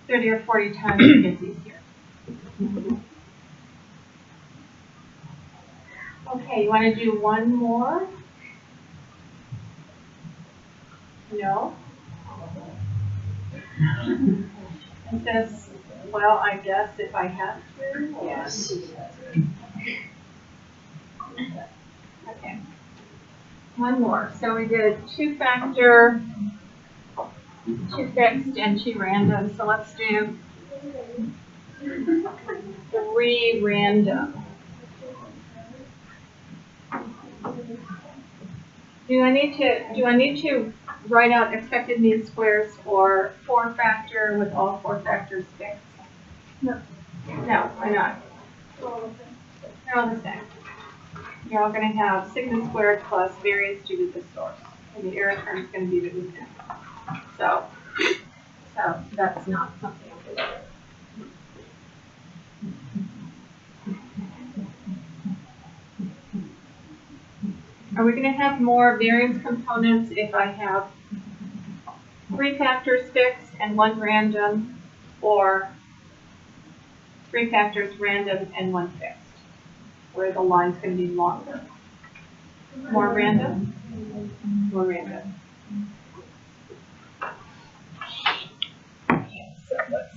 30 or 40 times it gets easier. Okay, you want to do one more? No? It says, well, I guess if I have to. Yes. Okay. One more. So we did 2 factor, 2 fixed, and 2 random. So let's do 3 random. Do I need to write out expected mean squares or 4 factor with all 4 factors fixed? No. No, why not? They're all the same. You're all going to have sigma squared plus variance due to the source. And the error term is going to be the movement. So that's not something I'm going to do. Are we going to have more variance components if I have 3 factors fixed and 1 random, or 3 factors random and 1 fixed, where the line's going to be longer? More random? More random. Okay, so let's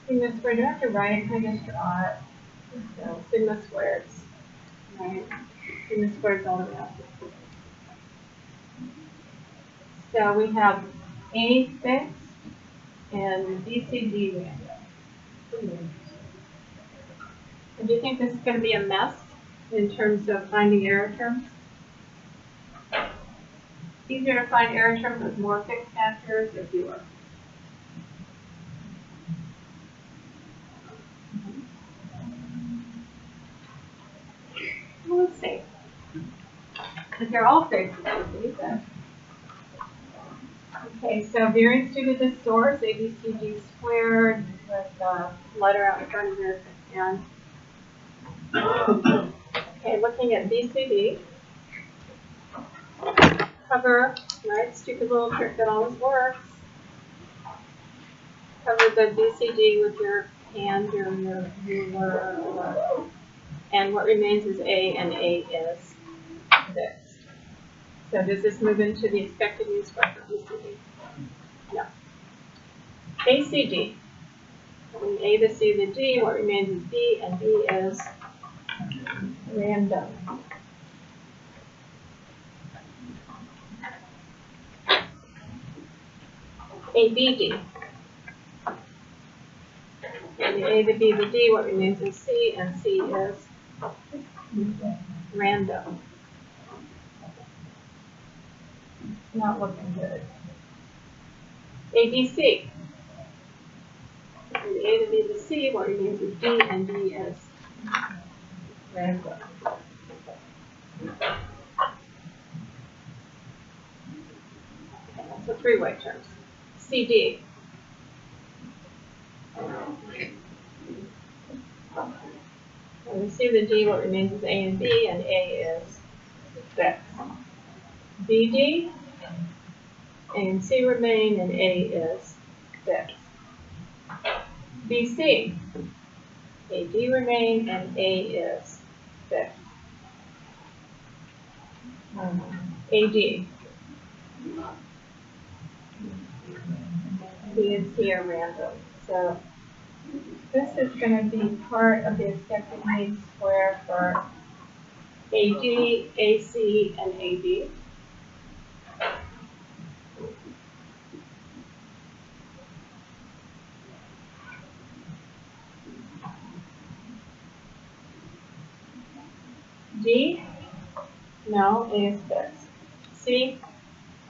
sigma squared, do I have to write? I just draw it. So sigma squareds, right? Sigma squareds all around. So we have A fixed and BCD random. And do you think this is going to be a mess in terms of finding error terms? Easier to find error terms with more fixed factors or fewer? Well, let's see. Because they're all fixed, but... Okay, so variance due to the source, ABCD squared, with the letter out in front of it, and okay, looking at BCD, cover, right, stupid little trick that always works. Cover the BCD with your hand or your ruler, and what remains is A, and A is fixed. So does this move into the expected mean square for BCD? No. ACD. From A, the C, the D, what remains is B, and B is random. ABD. And the A, the B, the D, what remains is C, and C is random. Not looking good. ABC. And the A, the B, the C, what remains is D, and D is random. Okay, so 3 white terms. CD. And the C, the D, what remains is A and B, and A is fixed. BD, A and C remain, and A is fixed. BC, AD remain, and A is fixed. AD, B and C are random. So this is going to be part of the expected mean square for AD, AC, and AD. D, no, A is fixed. C,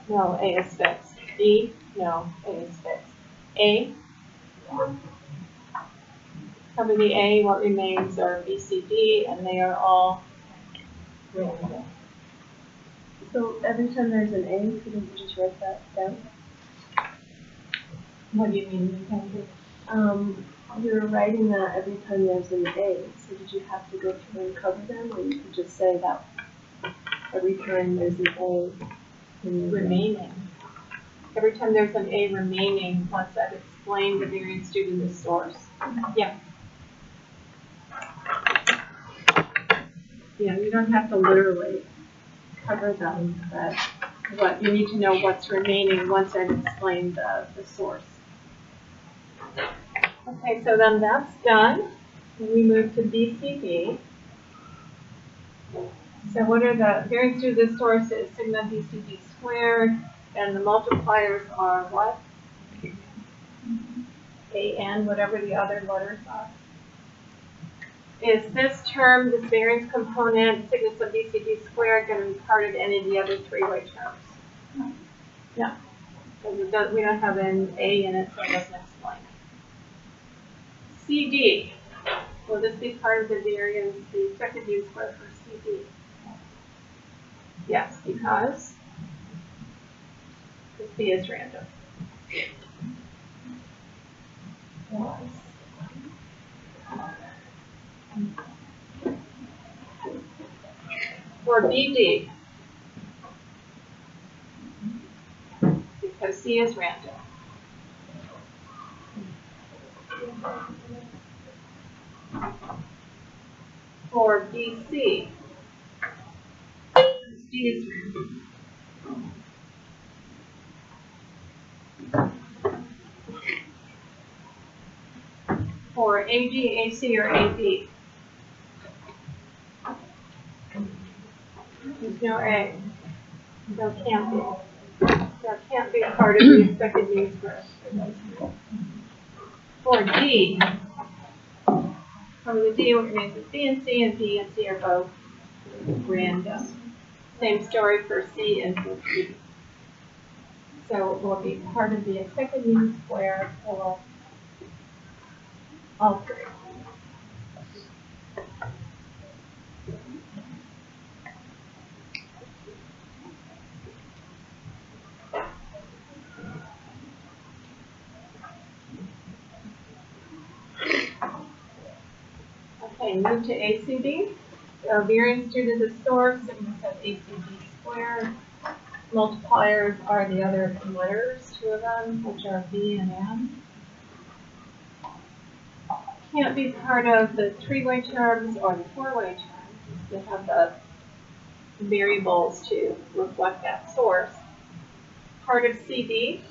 no, A is fixed. D, no, A is fixed. A, cover the A, what remains are B, C, D, and they are all random. So every time there's an A, couldn't you just write that down? What do you mean you can do? You're writing that every time there's an A, so did you have to go through and cover them, or you could just say that every time there's an A Remaining. Every time there's an A remaining, once I've explained the variance due to the source. Yeah. Yeah, you don't have to literally cover them, but what you need to know what's remaining once I've explained the source. Okay, so then that's done. We move to BCD. So what are the variance due to the source is sigma BCD squared, and the multipliers are what? AN, whatever the other letters are. Is this term, this variance component, sigma sub BCD squared, going to be part of any of the other three-way terms? No. Because we don't have an A in it, so it doesn't explain it. CD. Will this be part of the variance, the expected u squared for CD? Yes, because B is random. For BD, because C is random. For BC, D is random. For AG, AC, or AB, there's no A. There can't be. There can't be part of the expected mean square. For D, from the D, what remains is B and B and C are both random. Same story for C and for D. So it will be part of the expected mean square for all three. Okay, move to ACD. So variance due to the source, sigma sub ACD squared. Multipliers are the other letters, two of them, which are B and M. Can't be part of the three-way terms or the four-way terms. They have the variables to reflect that source. Part of CD.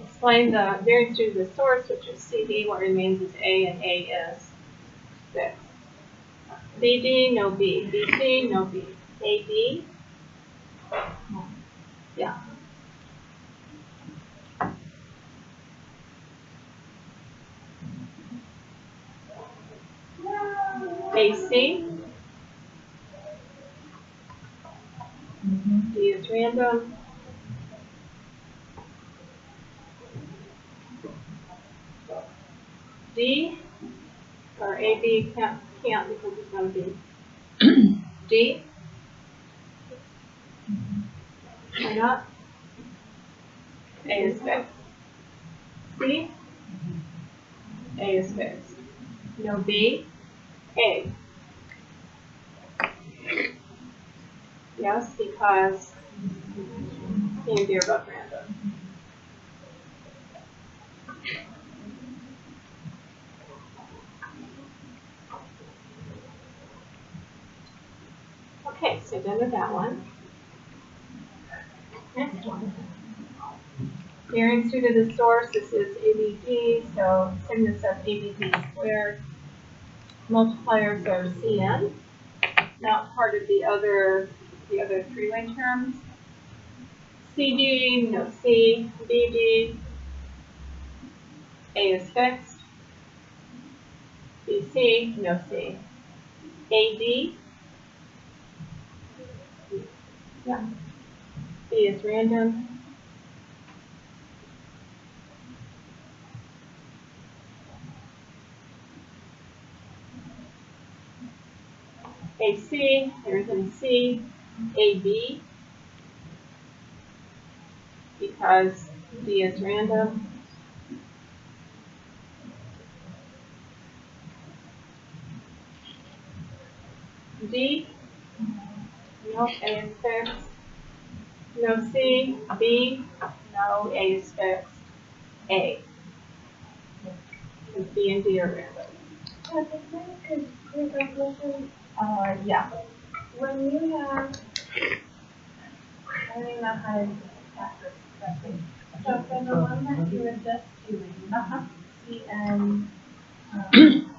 Explain the variance due to the source, which is CD. What remains is A, and A is 6. BD, no B. BC, no B. AB, yeah. AC, D is random. D, or AB can't because it's not a B. D, why not? A is fixed. C, A is fixed. No B, A. Yes, because C and D are both random. Okay, so done with that one. Next one. Variance due to the source, this is ABD, so sigma sub ABD squared. Multipliers are CN, not part of the other three-way terms. CD, no C. BD, A is fixed. BC, no C. AD, yeah, B is random. AC, there isn't a C. AB, because D is random. D, no, A is fixed. No C. B, no, A is fixed. A, because B and D are random. Yeah. When you have, I don't know how to ask this correctly. So for the one that you were just doing, CN,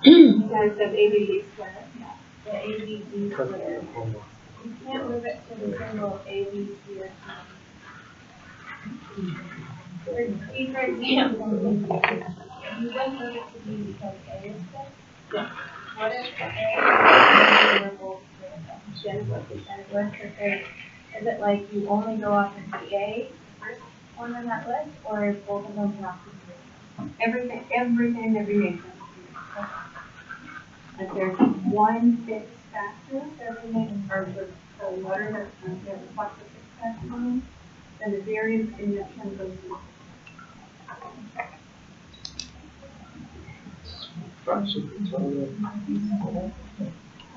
You guys have ABD squared. Yeah. the ABD squared, you can't move it to the symbol ABC or for E, for example, you wouldn't move it to B because A is fixed. Yeah. What if the A is both random? Is it like you only go off of the A, first one on that list, or is both of them have to be random? Everything that remains. If there's one fixed factor, everything, or the letter that reflects the fixed factor on, then the variance in that term goes to.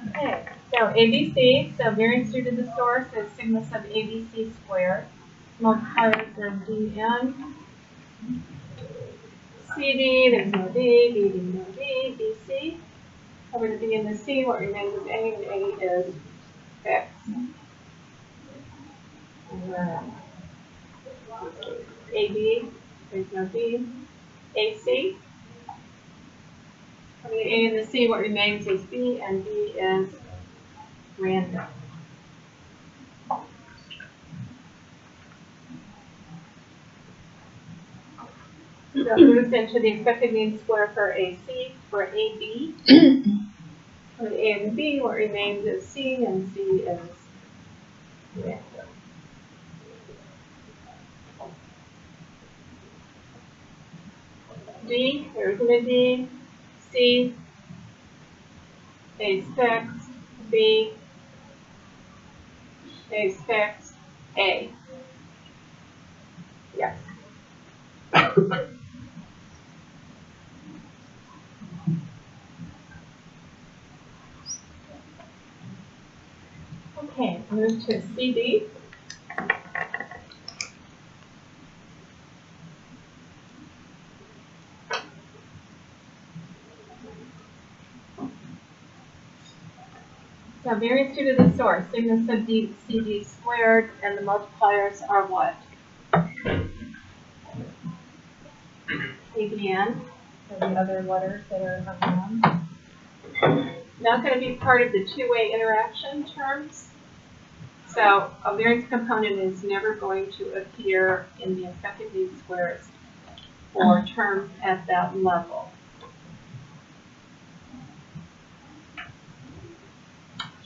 Okay, so ABC, so variance due to the source is sigma sub ABC squared. Multipliers are DN. CD, there's no D, BD, no D, BC. Cover the B and the C, what remains is A, and A is fixed. And then AB, there's no D. AC, cover the A and the C, what remains is B, and B is random. So it moves into the expected mean square for AC, for AB. For the A and B, what remains is C, and C is random. D, there isn't a D. C, A is fixed. B, A is fixed. A. Yes. Okay, move to CD. So variance due to the source, sigma sub D, CD squared, and the multipliers are what? ABN. So the other letters that are unknown. Not going to be part of the two-way interaction terms. So a variance component is never going to appear in the expected mean squares for terms at that level.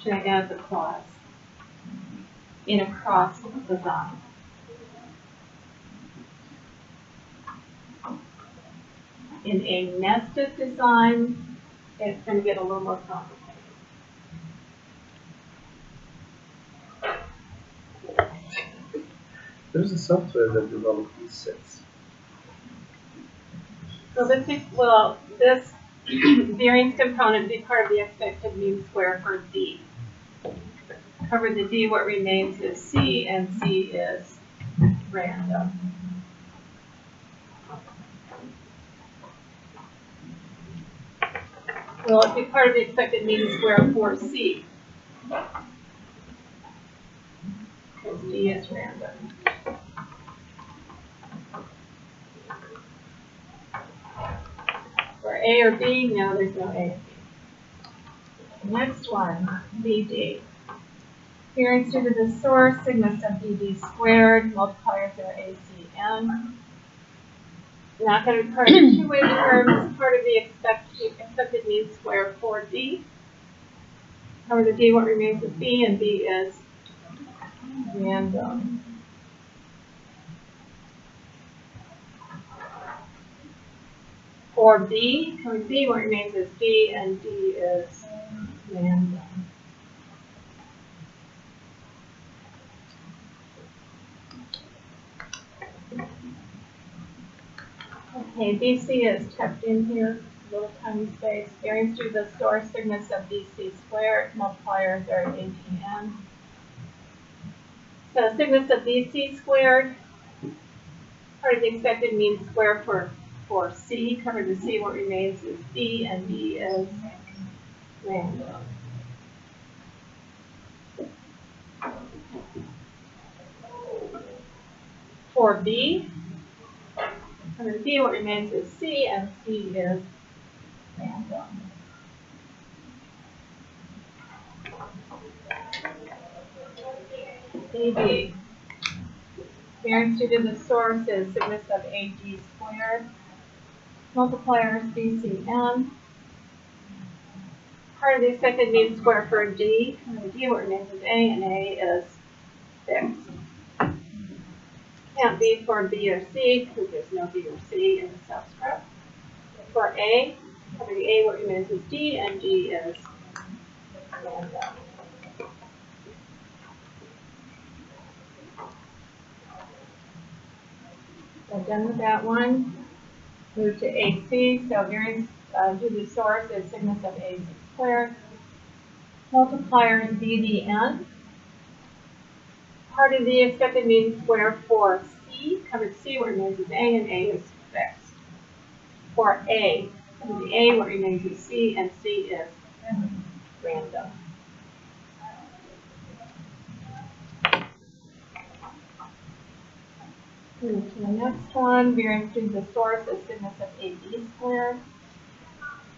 Should I add the clause? In a cross design. In a nested design, it's going to get a little more complicated. There's a software that developed these sets. So this variance component be part of the expected mean square for D. Cover the D, what remains is C, and C is random. Will it be part of the expected mean square for C? Because D is random. For A or B, no, there's no A and B. Next one, BD. Variance due to the source, sigma sub BD squared, multipliers are ACN. Not going to be part of the two-way terms, part of the expected mean square for D. Cover the D, what remains is B, and B is random. For B, cover the B, what remains is B, and D is random. Okay, BC is tucked in here, little tiny space. Variance to the source sigma sub BC squared, multipliers are AGN. So sigma sub BC squared, part of the expected mean square for C, cover the C, what remains is B, and B is random. For B, cover the B, what remains is C, and C is random. AB. Variance due to the source is sigma sub AG squared. Multipliers BCM. Part of the expected mean square for D. And D, what remains is A, and A is fixed. Can't be for B or C, because there's no B or C in the subscript. For A, cover the A, what remains is D, and D is random. So done with that one. Move to AC. So variance due to the source is sigma sub AC squared. Multipliers BDN. Part of the expected mean square for C, covered C, what remains is A, and A is fixed. For A, covered the A, what remains is C, and C is random. Move to the next one. Variance due to the source is sigma sub AB squared.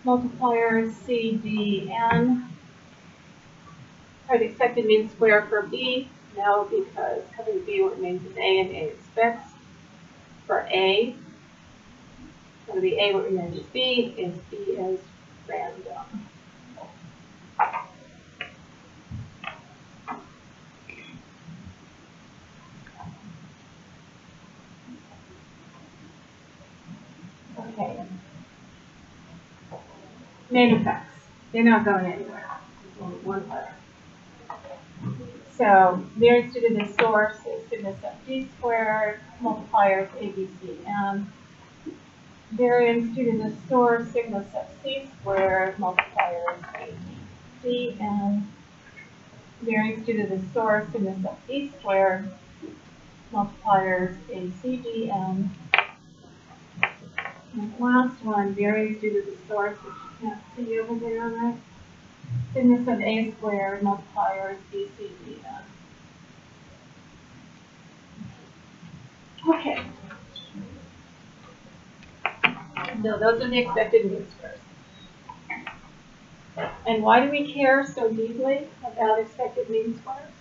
Multipliers CDN. Are the expected mean square for B? No, because covering B, what remains is A, and A is fixed. For A, cover the A, what remains is B is random. Okay. Main effects. They're not going anywhere. There's only one letter. So variance due to the source is sigma sub D squared, multipliers ABCM. Variance due to the source sigma sub C squared, multipliers ABCM. Variance due to the source sigma sub D squared, multipliers ACDM. And the last one, variance due to the source, which you can't see over there, right? Sigma sub A squared, multipliers BCDM. Okay. So those are the expected mean squares. And why do we care so deeply about expected mean squares?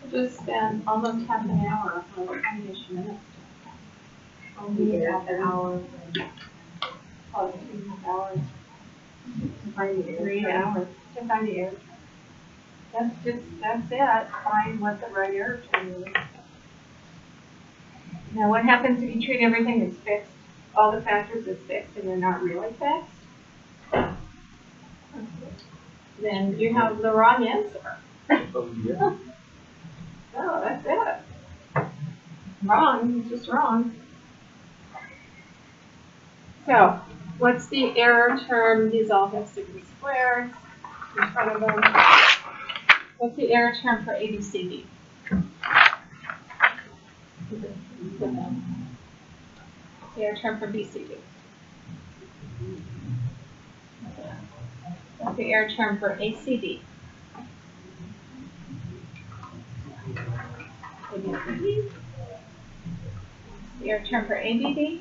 We'll just spend almost half an hour on 20-ish minutes. Only half an hour. Oh, 2.5 hours. To find the 3 hours. To find the error term. That's it. Find what the right error term is. Now, what happens if you treat everything as fixed? All the factors as fixed and they're not really fixed? Then you have the wrong answer. Oh, yeah. Oh, that's it. Wrong, it's just wrong. So, what's the error term? These all have sigma squares in front of them. What's the error term for ABCD? The error term for BCD. What's the error term for ACD? ABCD. The error term for ABD?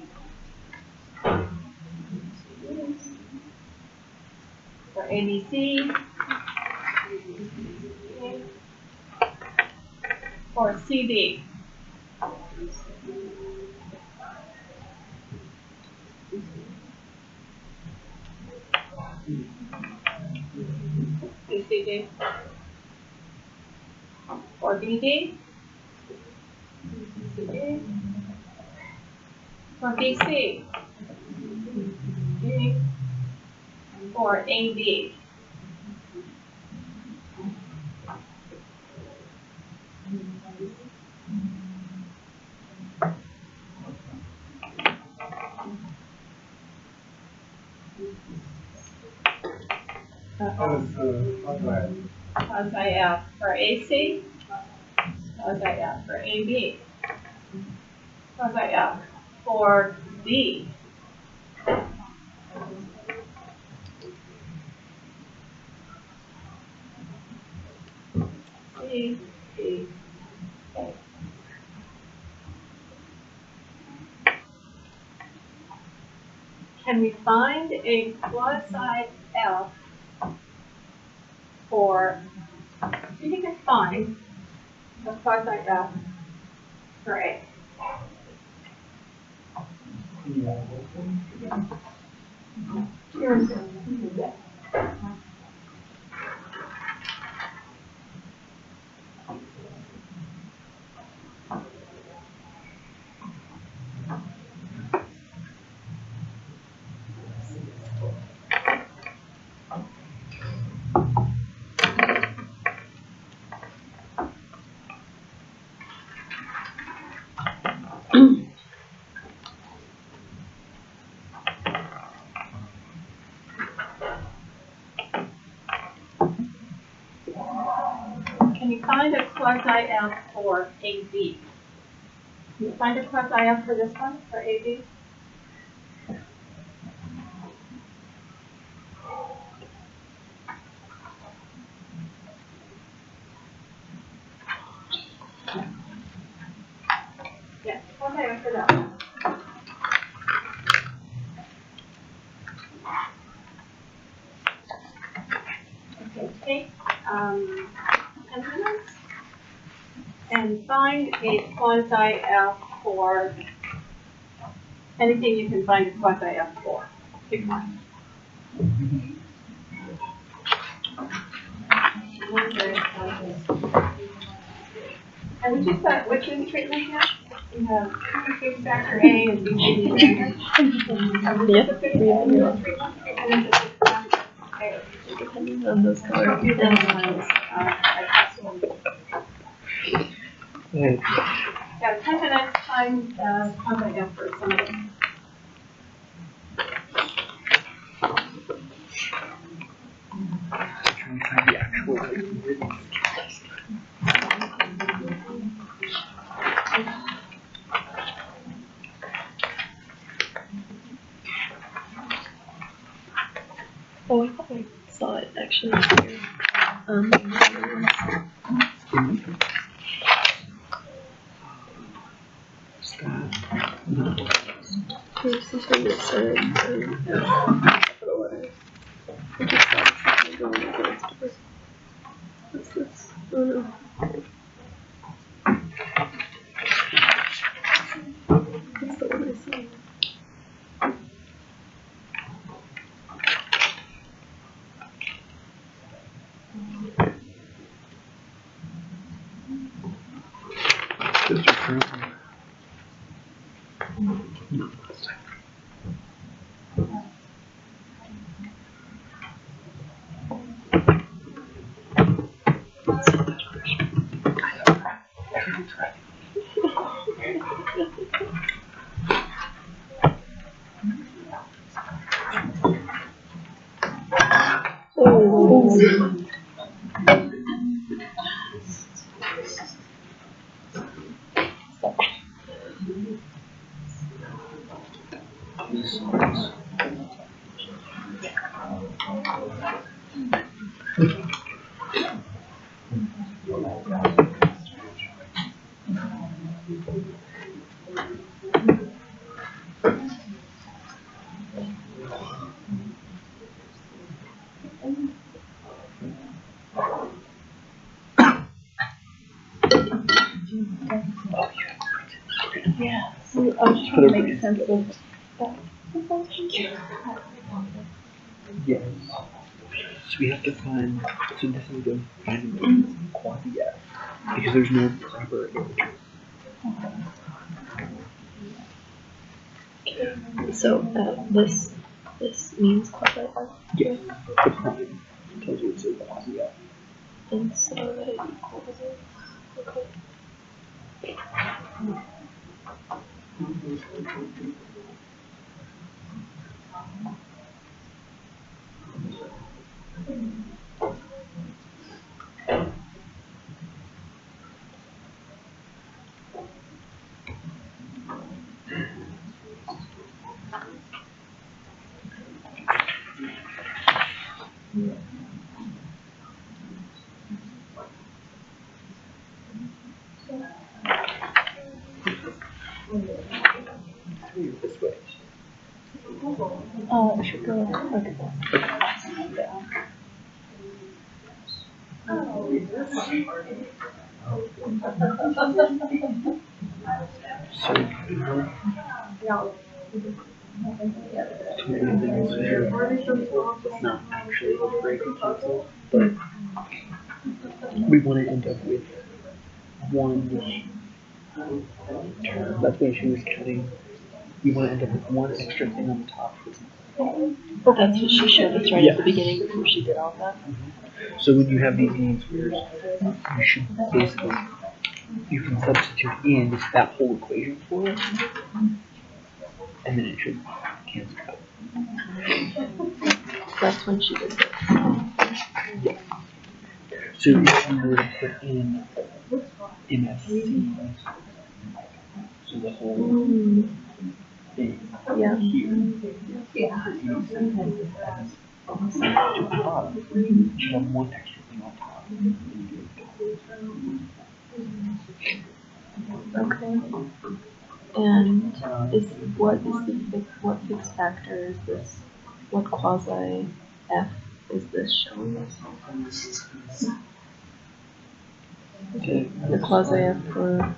For ABC? For CD? BCD? For BD? BCD? For BC? BD? for AB. Quasi F for AC. Quasi F for AB. Quasi F for B. C, D, A. Can we find a quasi F for, if you can find a quasi F for A? Here's it. Can you find a quasi F for AB? Can you find a quasi F for this one, for AB? Yeah, quasi F for that one. Okay, take pendulums and find a quasi F for anything you can find a quasi F for. Pick one. And which is treatment now? You have big factor A and B factor. Depending on those colors. Yeah, 10 minutes time quasi F for some of them. Trying to find the actual written. Oh, I thought I saw it actually here. There's something that said, I just saw something going against it. What's this? Oh no. That's the one I saw. Those are currently not last time. Yeah, so I was just trying to make sense of that. Yes. So we have to find, so this is the finding quasi F, because there's no proper image. So this this means quasi F. Yes, the prime tells you it's a quasi F. And so that it equals this. Okay. This way. It should go like this. So, it's not actually a breaking cancel, but we want to end up with one term. That's when she was counting. We want to end up with one extra thing on the top. Oh, that's what she showed us right at the beginning before she did all that. So when you have these mean squares, you should basically, you can substitute in that whole equation for it, and then it should cancel out. That's when she did this. Yeah. So if you were to put in MSC, so the whole thing Yeah. here, if you send this as to the bottom, you should have one extra thing on top. Okay. And what fixed factor is this? What quasi F is this showing us? The quasi F for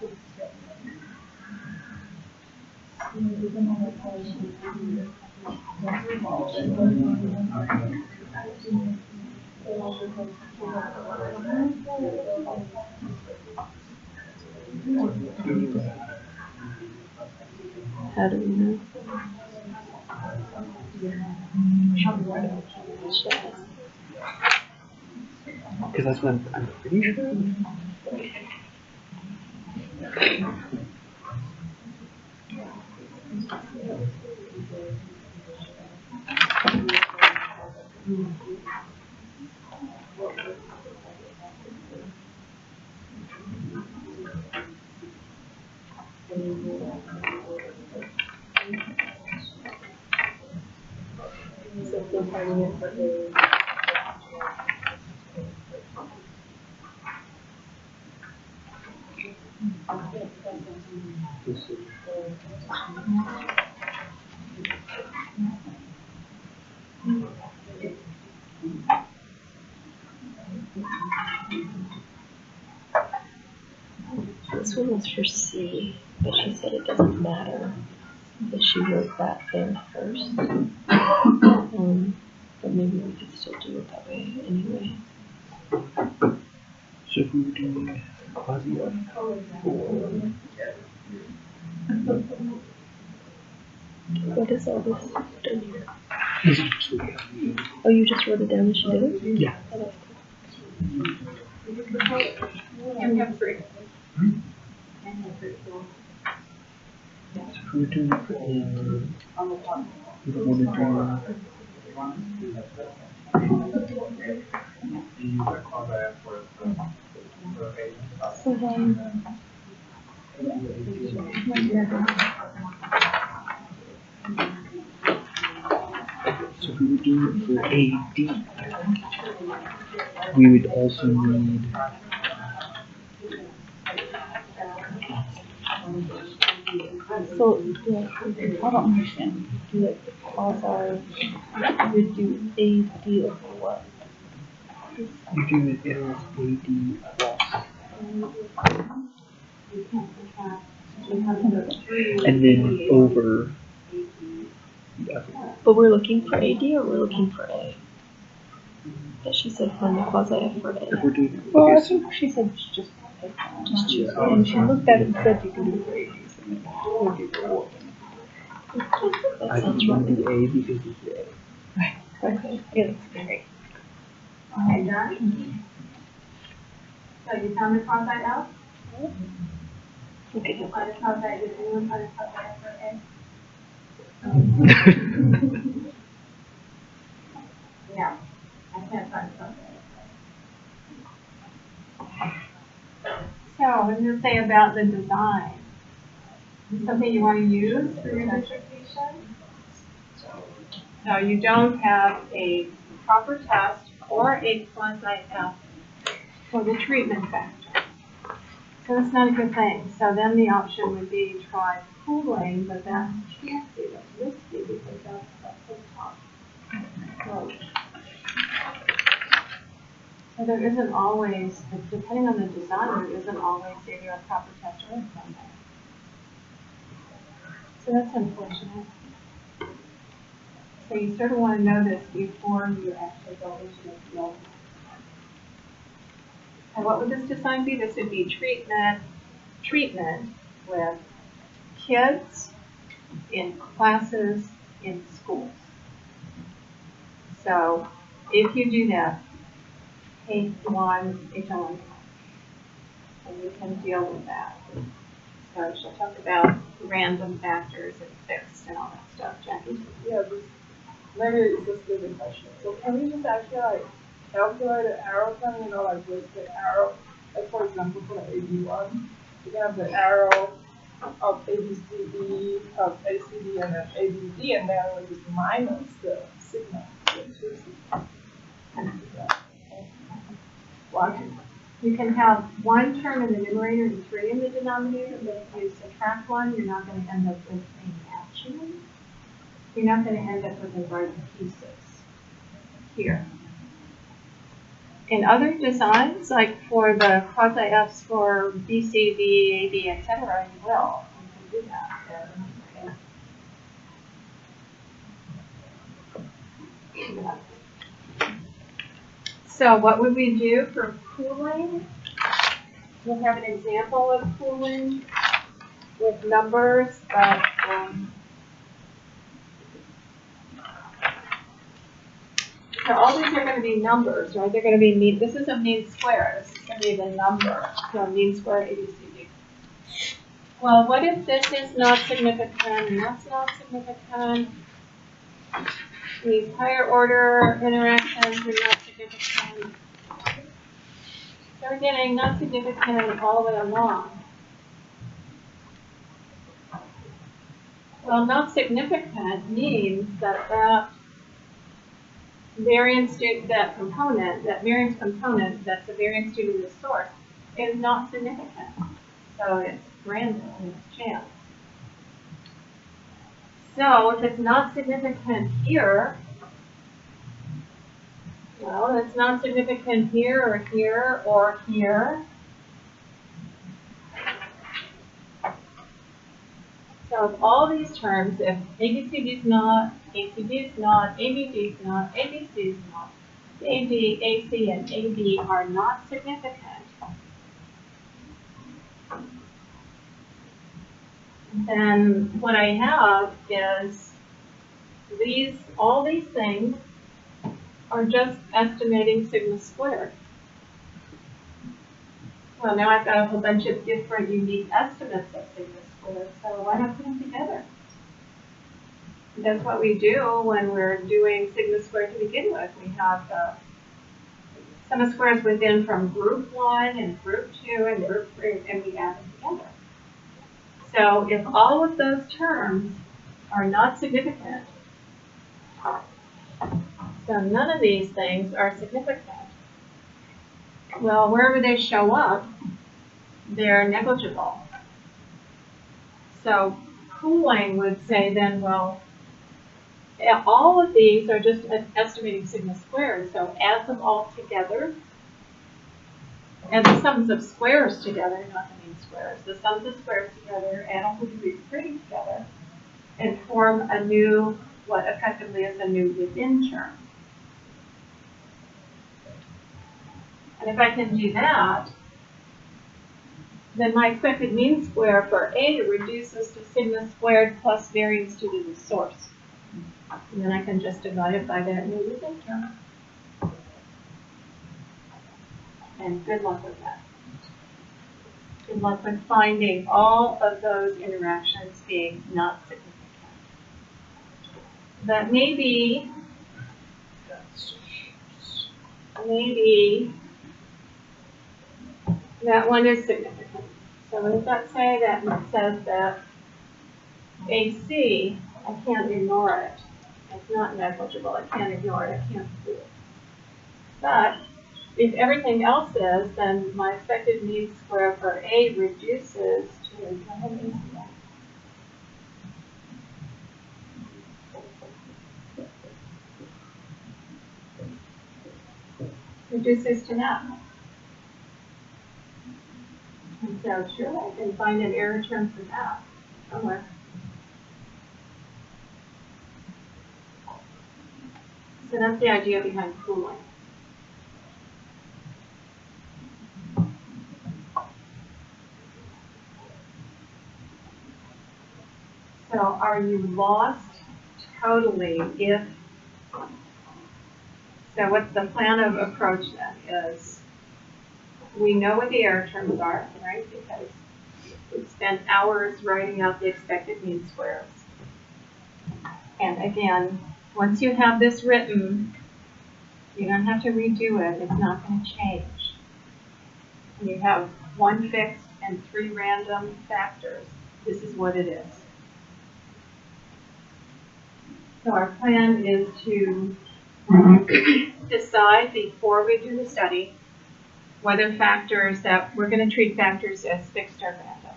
how do we know? Because that's what I'm pretty sure. This one was for C, but she said it doesn't matter that she wrote that there first. But maybe we could still do it that way anyway. So if we were doing quasi F What is all this done here? this is just what we have to do. Oh, you just wrote it down and she did it? Yeah. Oh, that's cool. And we have three. So if we were doing it for N, we would want to do So then, so if we were doing it for AD, we would also need so yeah, I don't understand. Do like the quasi, you would do AD over what? you do it as AD plus, and then over the other. But we're looking for AD or we're looking for A? That she said find the quasi F for If A. we're doing it, Well, I okay, so think she said just choose one. And she looked at it and said you can do for AD. So we'll do for all of them. That I sounds think one right. is A because it's A. Okay, yeah, that's great. Okay, done? So you found the quasi F? Okay. Find a quasi, did anyone find a quasi F for A? No, I can't find a quasi F. So, what does it say about the design? Is this something you want to use for your dissertation? No, you don't have a proper test or a quasi-F for the treatment factor. So that's not a good thing. So then the option would be try pooling, but that can't be risky because that's the top approach. So there isn't always, depending on the design, there isn't always either a proper test or a quasi. So that's unfortunate. So you sort of want to know this before you actually go into the field. And what would this design be? This would be treatment with kids in classes in schools. So if you do that, H1, H1, and you can deal with that. So she'll talk about random factors and fixed and all that stuff, Jackie. Yeah, maybe it's just a good question. So can we just actually like calculate the arrow thing, like with the arrow, like for example for the AB1, you can have the arrow of ABCD, of ACD, and then ABD, and then we just minus the sigma. One. You can have one term in the numerator and 3 in the denominator, but if you subtract 1, you're not going to end up with a matching. You're not going to end up with a right pieces here. In other designs, like for the quasi-Fs for B, C, D, A, B, etc., you will. You can do that. Yeah. So what would we do for pooling? We'll have an example of pooling with numbers, but so all these are going to be numbers, right? They're going to be mean. This is a mean square. This is going to be the number. So mean square ABCD. Well, what if this is not significant and that's not significant? These higher order interactions are not significant. So we're getting not significant all the way along. Well, not significant means that variance due to that component, that variance component that's a variance due to the source, is not significant. So it's random, it's chance. So if it's not significant here, well, it's not significant here or here or here. So if all these terms, if ABCD is not, ACD is not, ABD is not, ABC is not, AD, AC, and AB are not significant, then what I have is all these things are just estimating sigma squared. Well, now I've got a whole bunch of different unique estimates of sigma squared, so why not put them together? That's what we do when we're doing sigma squared to begin with. We have sum of squares within from group 1 and group 2 and group 3, and we add them together. So if all of those terms are not significant, so none of these things are significant. Well, wherever they show up, they're negligible. So pooling would say then, well, all of these are just estimating sigma squared, so add them all together. And the sums of squares together, not the mean squares, the sums of squares together, add all the degrees of freedom together, and form a new, what effectively is a new within term. And if I can do that, then my expected mean square for A reduces to sigma squared plus variance due to the source. And then I can just divide it by that new result term. And good luck with that. Good luck with finding all of those interactions being not significant. That maybe that one is significant. So what does that say? That says that AC, I can't ignore it. It's not negligible. I can't ignore it. I can't do it. But if everything else is, then my expected mean square for A reduces to, now. And so sure, I can find an error term for that somewhere. So that's the idea behind pooling. So are you lost totally if, so what's the plan of approach then is, we know what the error terms are, right? Because we spent hours writing out the expected mean squares. And again, once you have this written, you don't have to redo it. It's not going to change. And you have one fixed and 3 random factors. This is what it is. So our plan is to decide before we do the study whether factors that we're going to treat factors as fixed or random.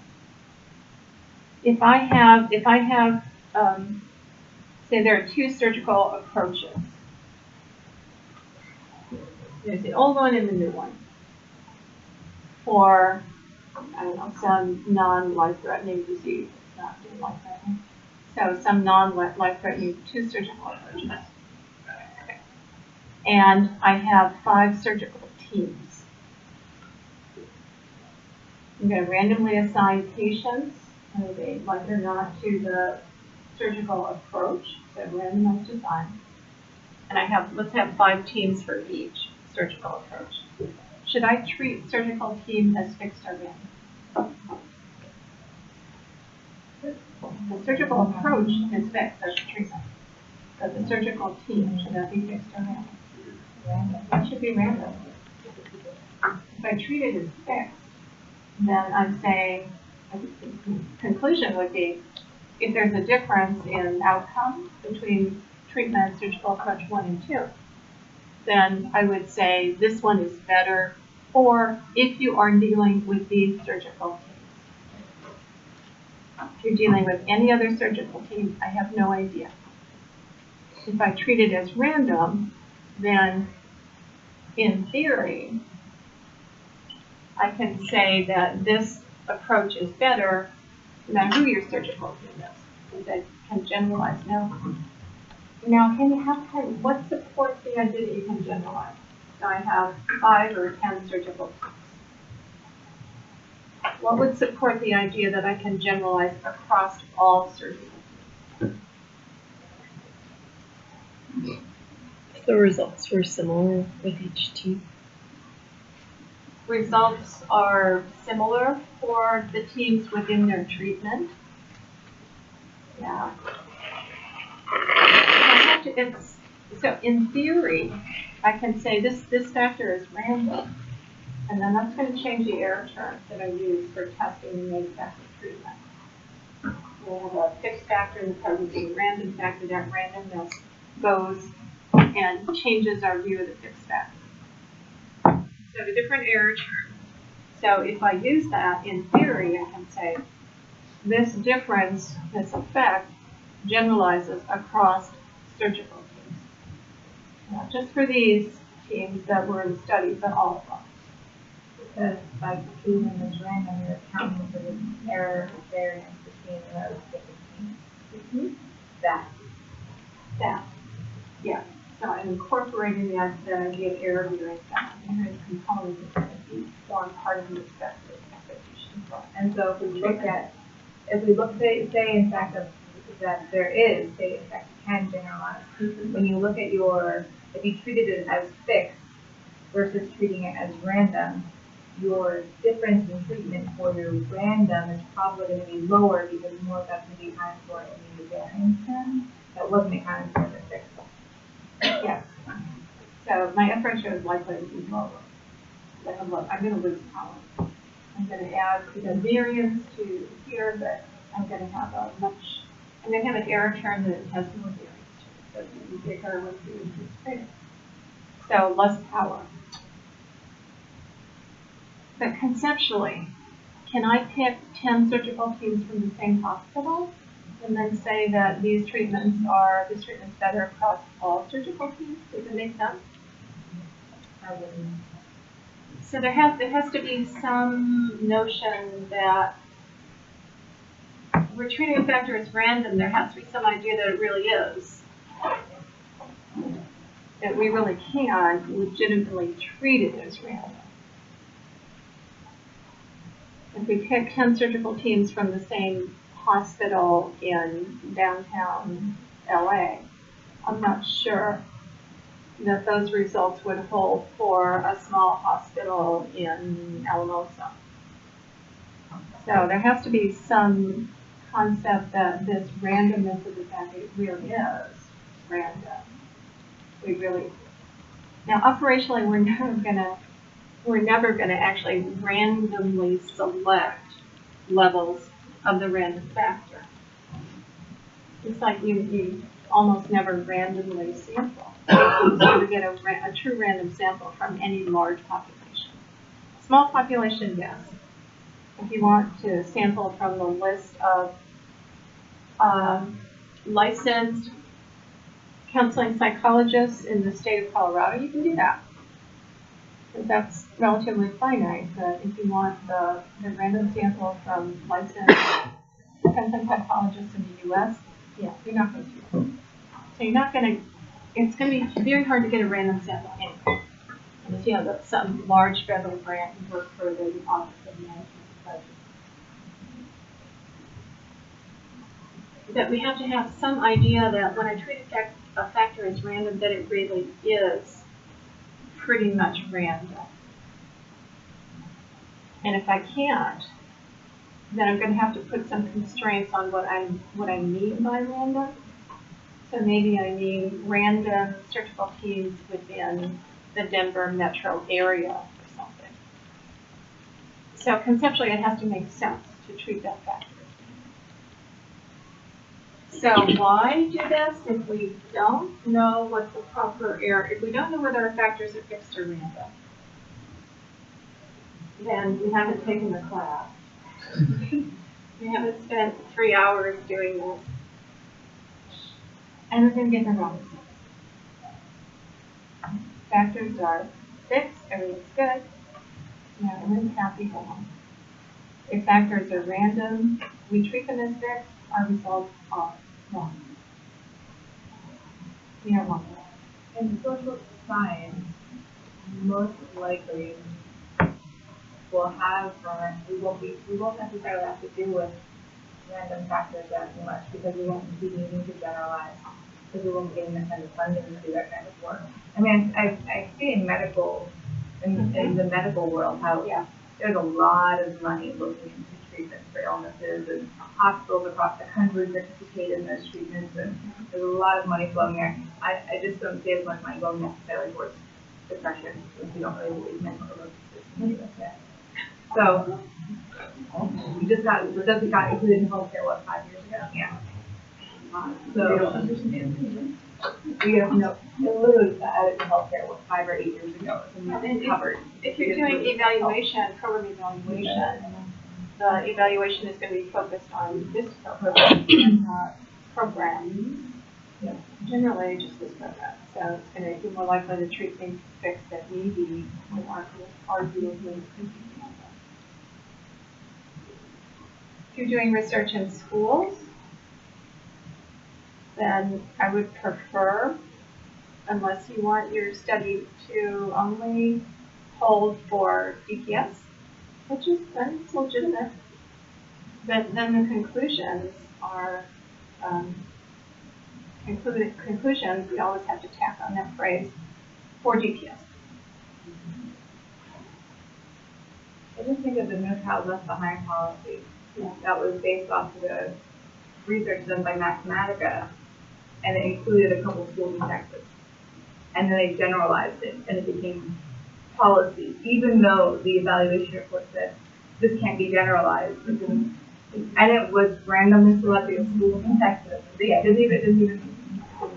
If I have, say there are 2 surgical approaches. There's the old one and the new one for, I don't know, some non-life-threatening disease. It's not doing life-threatening. So some non-life-threatening 2 surgical approaches. Okay. And I have 5 surgical teams. I'm going to randomly assign patients, whether they like or not, to the surgical approach, so randomized design. And I have, let's have 5 teams for each surgical approach. Should I treat surgical team as fixed or random? The surgical approach is fixed as treatment. But the surgical team, should that be fixed or random? Random. It should be random. If I treat it as fixed, then I'm saying, the conclusion would be, if there's a difference in outcome between treatment and surgical approach 1 and 2, then I would say this one is better, or if you are dealing with these surgical teams. If you're dealing with any other surgical team, I have no idea. If I treat it as random, then in theory, I can say that this approach is better no matter who your surgical team is. Because I can generalize. Now, what supports the idea that you can generalize? So I have 5 or 10 surgical teams. What would support the idea that I can generalize across all surgical teams? If the results were similar with each team. Results are similar for the teams within their treatment. Yeah. So in theory, I can say this factor is random, and then that's going to change the error terms that I use for testing the manufactured treatment. We'll have a fixed factor in the presence of a random factor. That randomness goes and changes our view of the fixed factor. So the different error terms. So if I use that in theory, I can say this difference, this effect, generalizes across surgical teams. Not just for these teams that were in the study, but all of them. Because by choosing this random, you're accounting for the error variance between those different teams. That. Yeah. So I'm incorporating the idea of error variance component is going to form part of the expectation. And so if we look at, say in fact that there is, say in fact can generalize, when you look at if you treated it as fixed versus treating it as random, your difference in treatment for your random is probably going to be lower because more of that's going to be accounted for in the variance term that wasn't accounted for in the fixed. Yes. So my F ratio is likely to be lower. I'm going to lose power. I'm going to add the variance to here, but I'm going to have an error term that has more variance to it. So it's going to be bigger with the increased rate. So less power. But conceptually, can I pick 10 surgical teams from the same hospital and then say that this treatment's better across all surgical teams? Does it make sense? I wouldn't. So there has to be some notion that we're treating a factor as random. There has to be some idea that it really is. That we really can legitimately treat it as random. If we pick 10 surgical teams from the same hospital in downtown LA, I'm not sure that those results would hold for a small hospital in Alamosa. So there has to be some concept that this randomness of the fact that it really is random. Now operationally we're never gonna actually randomly select levels of the random factor. It's like you almost never randomly sample. You never get a true random sample from any large population. Small population, yes. If you want to sample from the list of licensed counseling psychologists in the state of Colorado, you can do that. Because that's relatively finite. But if you want the random sample from licensed counseling psychologists in the U.S., yeah, you're not going to do that. So you're not going to, it's going to be very hard to get a random sample anyway. Unless you have some large federal grant and work for the Office of Management Budget. That we have to have some idea that when I treat a factor as random, that it really is pretty much random. And if I can't, then I'm going to have to put some constraints on what I mean by random. So maybe I mean random surgical teams within the Denver metro area or something. So conceptually, it has to make sense to treat that factor. So why do this if we don't know what the proper error, if we don't know whether our factors are fixed or random? Then we haven't taken the class. We haven't spent 3 hours doing this. And we're going to get the wrong results. Factors are fixed, everything's good. Now everyone's happy, go home. If factors are random, we treat them as fixed, our results are wrong. We are wrong. In social science, most likely will have, we won't necessarily have to do with random factors that much because we won't be needing to generalize because we won't be getting the kind of funding to do that kind of work. I mean, I see in medical, in the medical world how there's a lot of money looking into treatments for illnesses and hospitals across the country participate in those treatments and there's a lot of money flowing there. I just don't see as much money going necessarily towards depression because we don't really believe mental illness is yet. So we just got included in healthcare, what, 5 years ago? Yeah. So we don't understand. We don't know. It literally got added to healthcare, what, 5 or 8 years ago. So we covered. If you're doing evaluation, program evaluation, the evaluation is going to be focused on this program and not program. Yeah. Generally, just this program. So it's going to be more likely to treat things fixed that maybe more arguably could be. If you're doing research in schools, then I would prefer, unless you want your study to only hold for DPS, which is that's legitimate. But then the conclusions are conclusions. We always have to tack on that phrase for GPS. I just think of the No Child Left Behind policy. Yeah. That was based off of the research done by Mathematica, and it included a couple schools in Texas. And then they generalized it, and it became policy, even though the evaluation report said this can't be generalized. And it was randomly selected schools in Texas. So yeah, it didn't even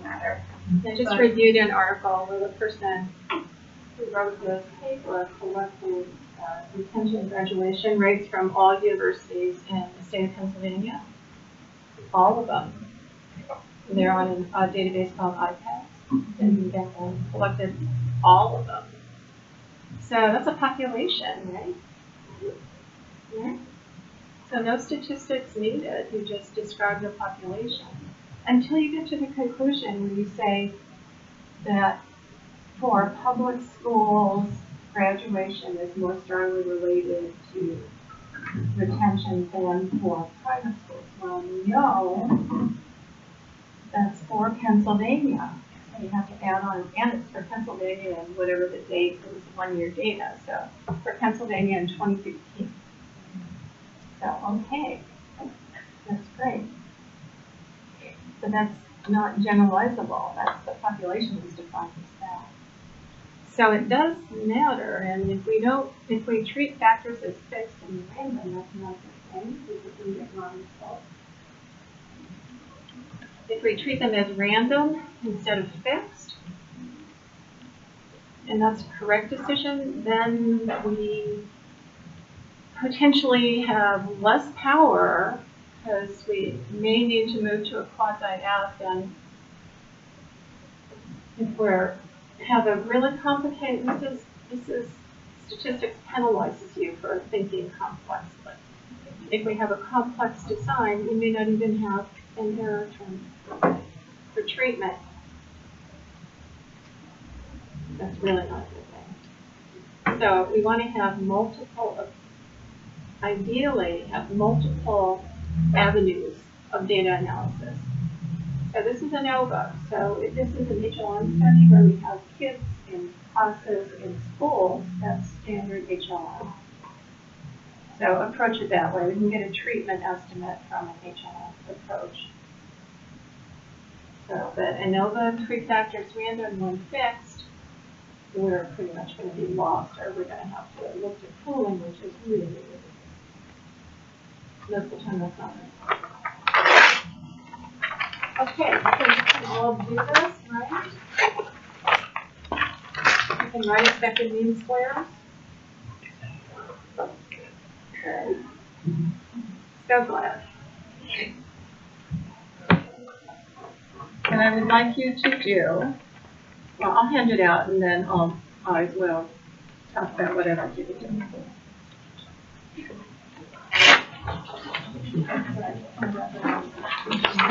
matter. I just reviewed an article where the person who wrote this paper collected retention and graduation rates from all universities in the state of Pennsylvania. All of them. They're on a database called iPads, and collected all of them. So that's a population, right? Yeah. So no statistics needed. You just describe the population until you get to the conclusion where you say that for public schools, graduation is more strongly related to retention than for private schools. Well, no, that's for Pennsylvania. So you have to add on, and it's for Pennsylvania and whatever the date, it was 1 year data. So for Pennsylvania in 2015. So, okay, that's great. But that's not generalizable. That's the population is defined as that. So it does matter, and if we treat factors as fixed and random, that's not the same, because we get wrong results. If we treat them as random instead of fixed, and that's a correct decision, then we potentially have less power because we may need to move to a quasi-F, and if we're have a really complicated, this is statistics penalizes you for thinking complexly. If we have a complex design, we may not even have an error term for treatment. That's really not a good thing. So we want to have ideally have multiple avenues of data analysis. So this is ANOVA. So if this is an HLM study where we have kids in classes in schools, that's standard HLM. So approach it that way. We can get a treatment estimate from an HLM approach. So the ANOVA 3 factors random, 1 fixed, we're pretty much going to be lost, or we're going to have to look at pooling, which is really, really good. Most of the time that's not right. Okay, so we'll do this, right? You can write expected mean squares. Okay. So glad. And I would like you to do, well, I'll hand it out and then I will talk about what I'd like you to do. I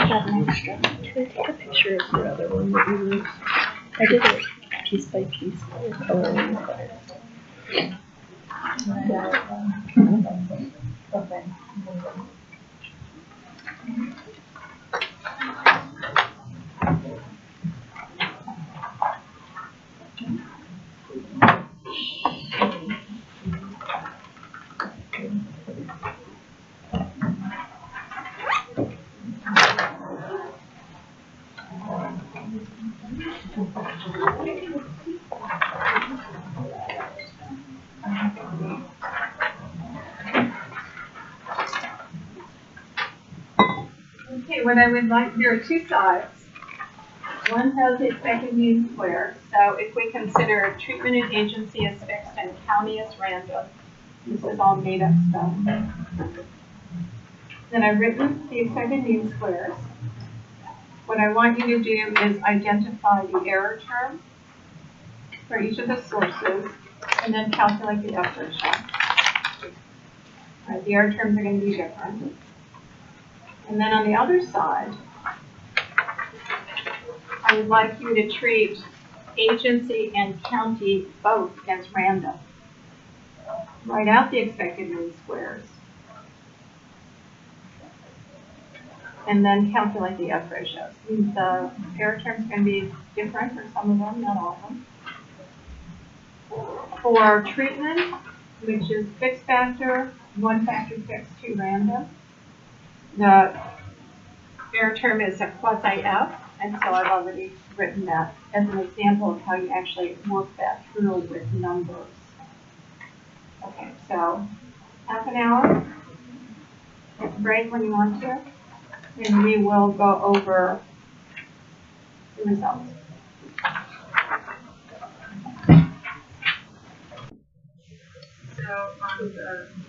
got an extra. Can I take a picture of your other one that you used? I did it piece by piece. Coloring is better. Okay. Okay, what I would like, there are 2 sides. One has the expected mean square. So if we consider treatment and agency as fixed and county as random, this is all made up stuff. Then I've written the expected mean squares. What I want you to do is identify the error term for each of the sources and then calculate the F ratio. Right, the error terms are going to be different. And then on the other side, I would like you to treat agency and county both as random. write out the expected mean squares, and then calculate the F ratios. The error terms can be different for some of them, not all of them. For treatment, which is fixed factor, 1 factor fixed, 2 random, the error term is a quasi-F, and so I've already written that as an example of how you actually work that through with numbers. Okay, so half an hour, take a break when you want to, and we will go over the results. So on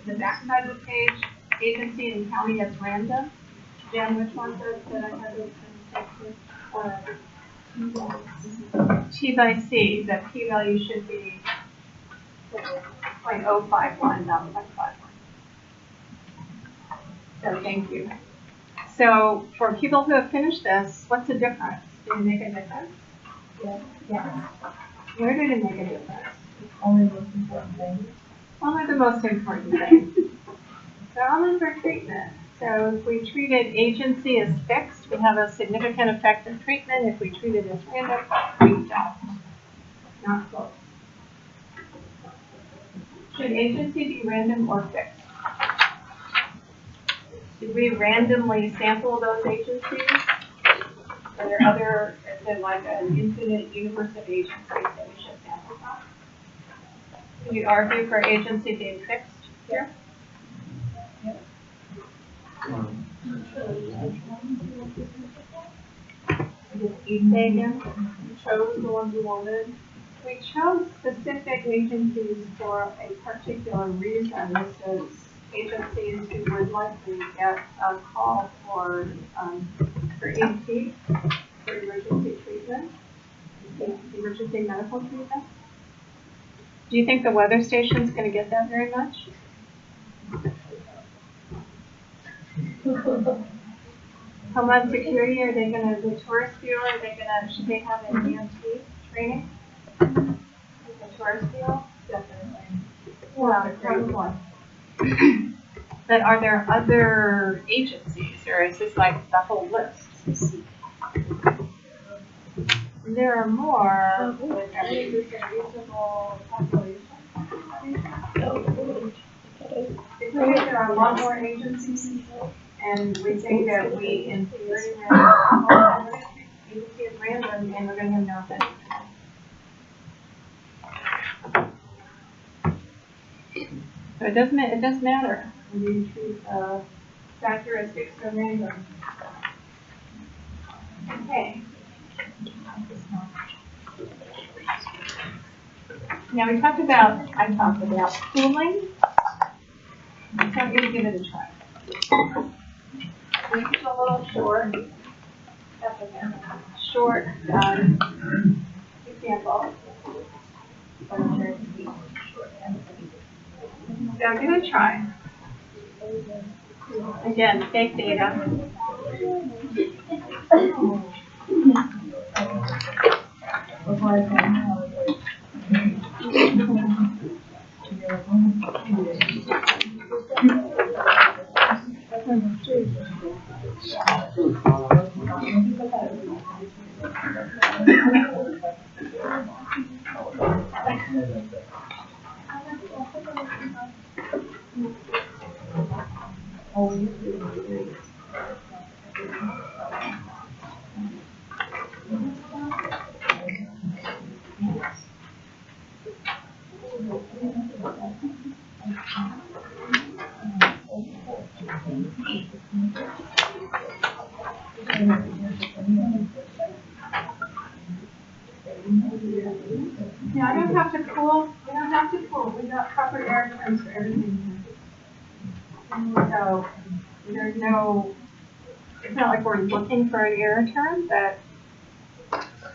the back side of the page, agency and county as random. Jen, which one did I have a mistake with? T by C, the p-value should be 0.051, not 0.51. So thank you. So for people who have finished this, what's the difference? Did it make a difference? Yeah. Where did it make a difference? Only the most important thing. Only the most important thing. So only for treatment. So if we treated agency as fixed, we have a significant effect in treatment. If we treat it as random, we don't. Not close. Should agency be random or fixed? Did we randomly sample those agencies? Are there other, is there like an infinite universe of agencies that we should sample from? Can you argue for agency being fixed here? Say again? You chose the ones you wanted. We chose specific agencies for a particular reason. This is agencies who would likely get a call for EMT, for emergency treatment, emergency medical treatment. Do you think the weather station is going to get that very much? Homeland Security, are they going to, the tourist bureau, are they going to, should they have an EMT training? The tourist bureau? Definitely. Well, probably. But are there other agencies, or is this like the whole list? There are more, but is this a reasonable population? If we think there are a lot more agencies, and we think that we, in theory, are agency is random, and we're going to have no effect. So it does matter when you treat factor as fixed or random. Okay. Now I talked about pooling. So I'm going to give it a try. This is a little short. That's okay. Short example. So I'm going to try. Again, fake data. Now I don't have to pool. We don't have to pool. We've got proper error terms for everything here. So there's no, it's not like we're looking for an error term, but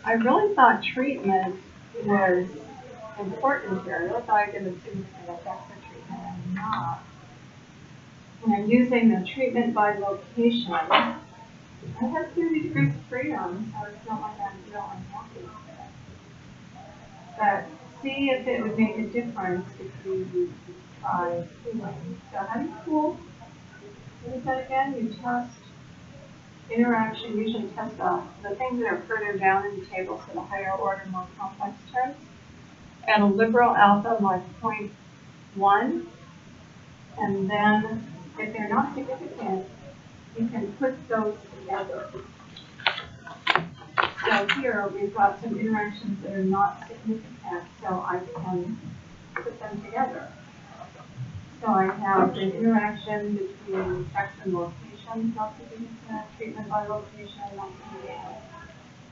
I really thought treatment was important here. I really thought I could assume that that's the treatment and not. When I'm using the treatment by location, I have 30 degrees of freedom, so it's not like I'm real unhappy with it. But see if it would make a difference if we by cooling. So how do you cool? What is that again? You test interaction, usually test the things that are further down in the table, so the higher order, more complex terms. At a liberal alpha like 0.1, and then if they're not significant, you can put those together. So here we've got some interactions that are not significant, so I can put them together. So I have an interaction between sex and location, not significant, treatment by location, not significant.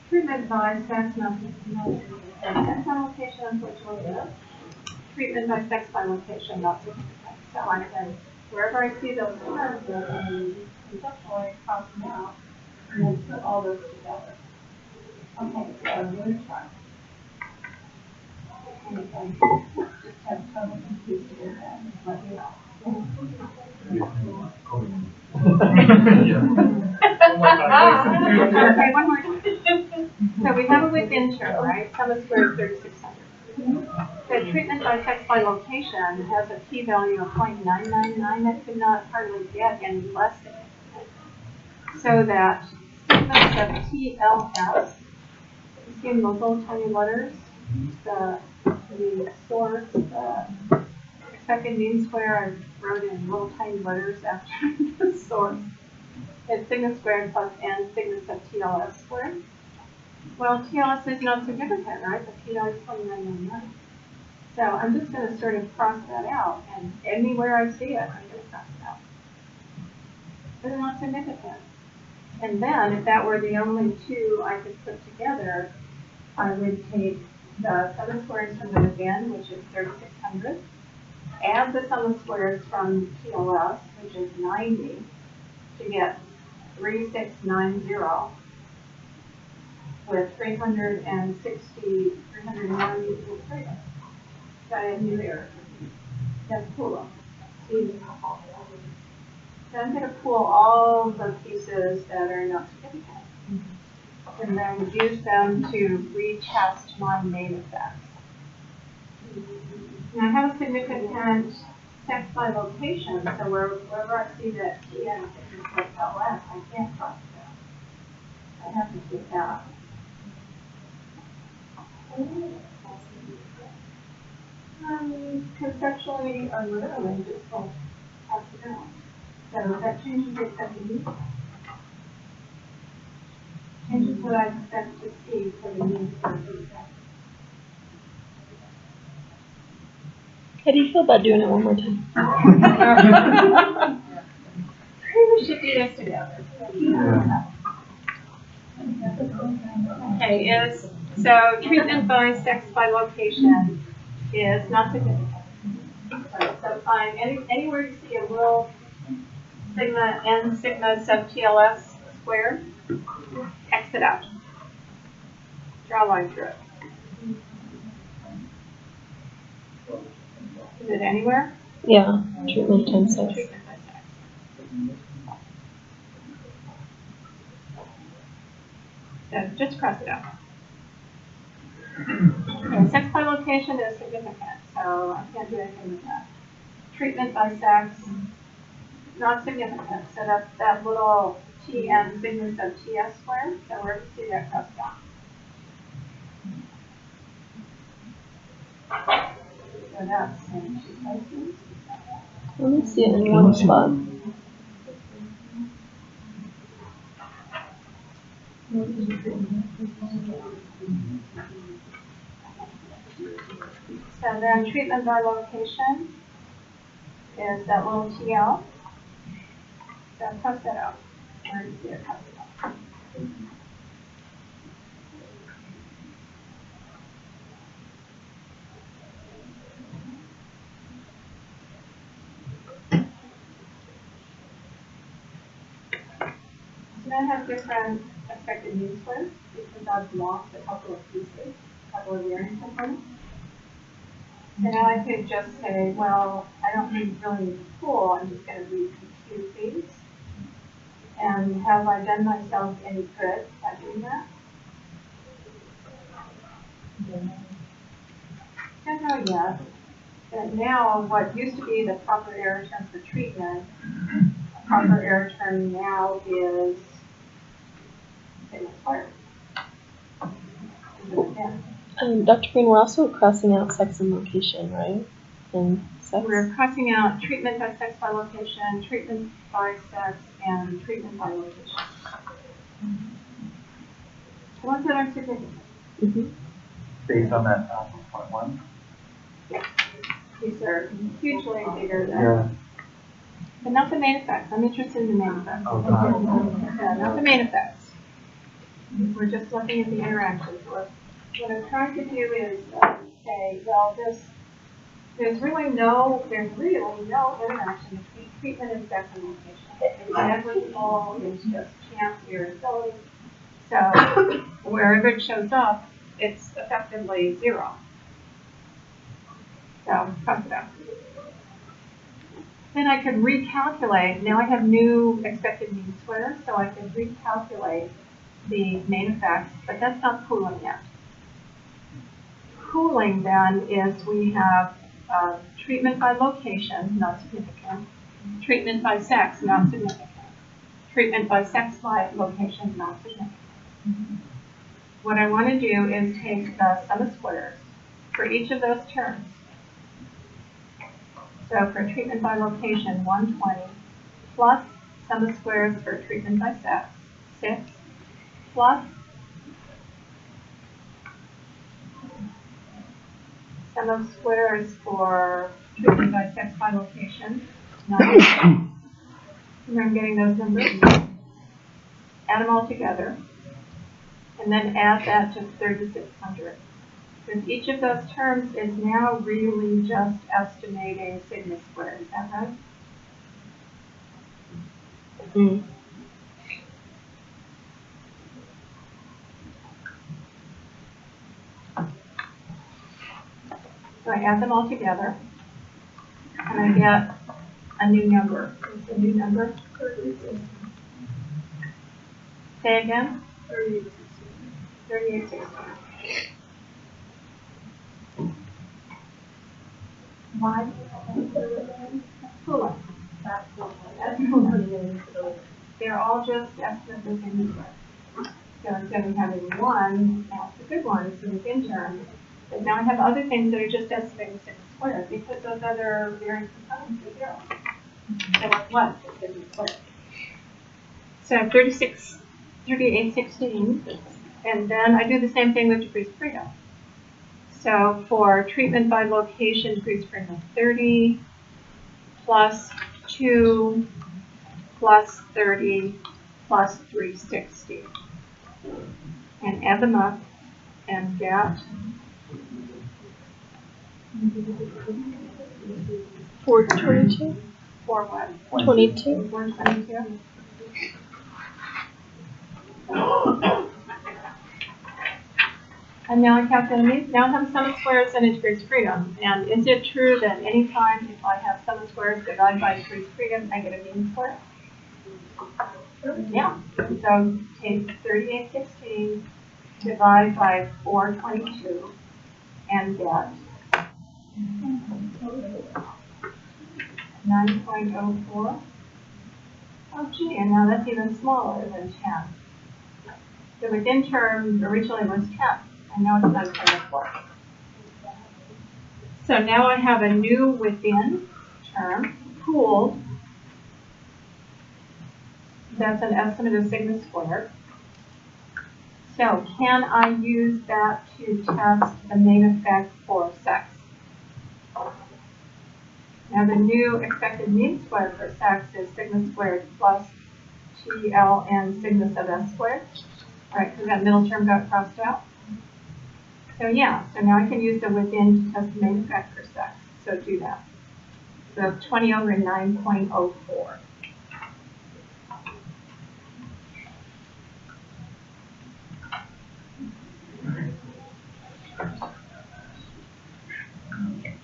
Treatment by sex, not significant. Sex by location, unfortunately, yes. Treatment by sex by location, not significant. So I can, wherever I see those terms, I can conceptually cross them out and then put all those together. Okay, so I'm going to try. And if I just have trouble confusing with that, let me know. Okay, one more time. So we have a within term, right? Sum squared 3600. So treatment by sex by location has a p-value of 0.999 that could not hardly get any less than it. So that segments of TLS, you see in those little tiny letters, the source, the expected mean square, I wrote in little tiny letters after the source. It's sigma squared plus n sigma sub TLS squared. Well, TLS is not significant, right? The p-value is 0.999. So I'm just going to sort of cross that out, and anywhere I see it, I'm going to cross it out. It's not significant. And then, if that were the only two I could put together, I would take the sum of squares from the within, which is 3600, add the sum of squares from TLS, which is 90, to get 3690, with 360, 301 equal freedom. Got a new error. That's cool. So I'm going to pull all the pieces that are not significant, and then use them to retest my main effects. Now I have a significant sex by location, so wherever I see that TN is like LS, I can't cross it out. I have to keep that. Conceptually or literally, just like pass it out. So that changes the accepted mean. Changes what I expect to see for the mean square root. How do you feel about doing it one more time? We should do this together. Okay, so treatment by sex by location is not significant. So find anywhere you see a little sigma n sigma sub TLS squared, X it out. Draw a line through it. Is it anywhere? Yeah, treatment times sex. Treatment by sex. So just cross it out. Okay, sex by location is significant, so I can't do anything with that. Treatment by sex, not significant. So that's that little Tn sigma sub Ts squared. So where do you see that crossed out? So that's in two places. Let me see it in one spot. So then treatment by location is that little TL. So cross that out. Where do you see it cross it out? So then I have different expected mean squares because I've lost a couple of pieces, a couple of variance components. So now I could just say, well, I don't really need to pull, I'm just going to recompute these. And have I done myself any good by doing that? Don't know yet. And now, what used to be the proper error term for treatment, a proper error term now is sigma squared. Dr. Green, we're also crossing out sex and location, right? And sex. We're crossing out treatment by sex by location, treatment by sex, and treatment by location. The ones that are significant. Mm-hmm. Based on that 1.1? These are hugely bigger than, Yeah. but not the main effects. I'm interested in the main effects. Oh, Not the main effects. We're just looking at the interactions. What I'm trying to do is say, well, there's really no interaction between treatment and sex and location. It's negligible. It's just chance variability. So wherever it shows up, it's effectively zero. So cross it out. Then I could recalculate. Now I have new expected mean squares, so I can recalculate the main effects, but that's not pooling yet. Pooling then is we have treatment by location, not significant. Treatment by sex, not significant. Treatment by sex by location, not significant. What I want to do is take the sum of squares for each of those terms. So for treatment by location, 120, plus sum of squares for treatment by sex, 6, plus sum of squares for treatment by sex by location, 9. And I'm getting those numbers. Add them all together. And then add that to 3,600. Because each of those terms is now really just estimating sigma squared. Is that right? Mm. So I add them all together, and I get a new number. What's the new number? 3816. Say again? 3816. Why? Cool. That's cool. They're all just estimates of sigma squared. So instead of having one, that's a good one, so it's interim. But now I have other things that are just estimating sigma squared because those other variance components are zero. So what's what? It's sigma squared. So 3816, and then I do the same thing with degrees of freedom. So for treatment by location, degrees of freedom of 30, plus 2, plus 30, plus 360. And add them up and get 422? for what? 22? 422. And now I calculate, now I have sum of squares and a degrees of freedom. And is it true that anytime if I have sum of squares divided by degrees of freedom, I get a mean square? Yeah. So take 3816, divide by 422, and get 9.04. Oh gee, and now that's even smaller than 10. The within term originally was 10, and now it's 9.04. So now I have a new within term, pooled. That's an estimate of sigma squared. So can I use that to test the main effect for sex? Now the new expected mean square for sex is sigma squared plus TLN sigma sub S squared. All right, because that middle term got crossed out. So yeah, so now I can use the within to test the main effect for sex. So do that. So 20 over 9.04.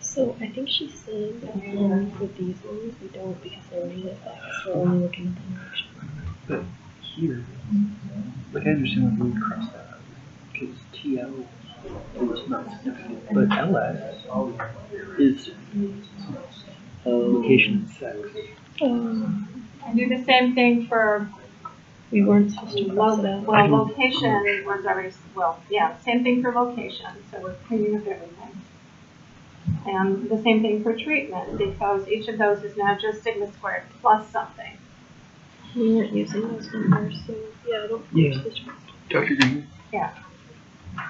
So I think she's saying that for these ones we don't because they're main effects. We're only looking at the interaction. But here, like I understand why we would cross that out. Because TL it's not significant. But LS is location and sex. And do the same thing for We weren't supposed to cross it out. well, location was already, well, yeah, same thing for location, so we're cleaning up everything. And the same thing for treatment, because each of those is now just sigma squared plus something. We weren't using those numbers, so yeah, I don't think we're supposed to cross it out. Dr. Green? Yeah.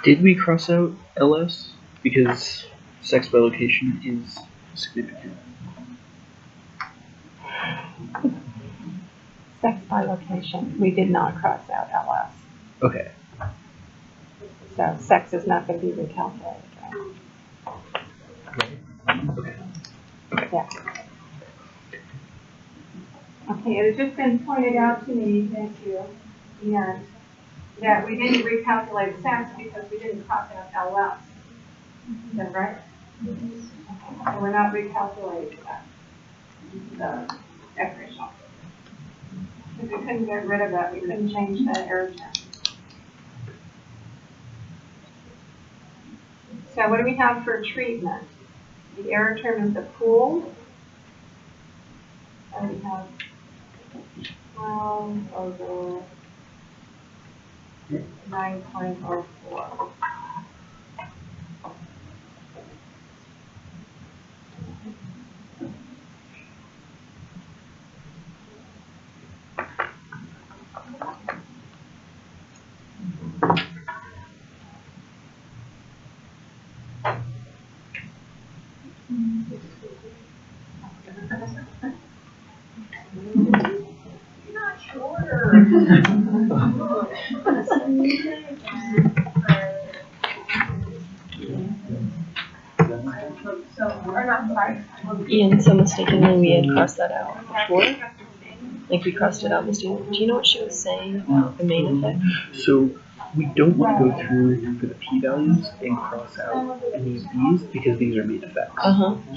Did we cross out LS? Because sex by location is significant. Sex by location, we did not cross out LS. Okay. So sex is not going to be recalculated, right? Okay. Yeah. Okay, it has just been pointed out to me, thank you, and that we didn't recalculate sex because we didn't cross out LS. Is that right? Okay, so we're not recalculating that, the F ratio. If we couldn't get rid of that, we couldn't change that error term. So what do we have for treatment? The error term is the pool. And we have 12 over 9.04. Ian, so mistakenly we had crossed that out before. Like we crossed it out mistakenly. Do you know what she was saying about the main effect? So we don't want to go through for the p-values and cross out any of these because these are main effects.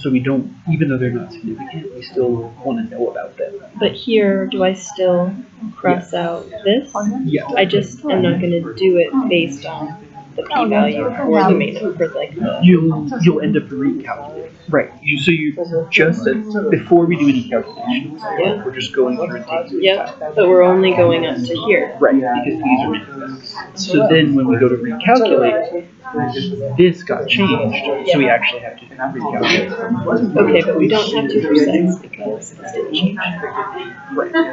So we don't, even though they're not significant, we still want to know about them. But here, do I still cross out this? Yeah. I just am not going to do it based on the p-value or the main for like the... You'll end up recalculating. Right. So you just before we do any calculations, we're just going through and taking. Yep. But we're only going up to here. Right, because these are main effects. So then when we go to recalculate, this got changed, so we actually have to recalculate. Okay, but we don't have to for sex because this didn't change. Right. And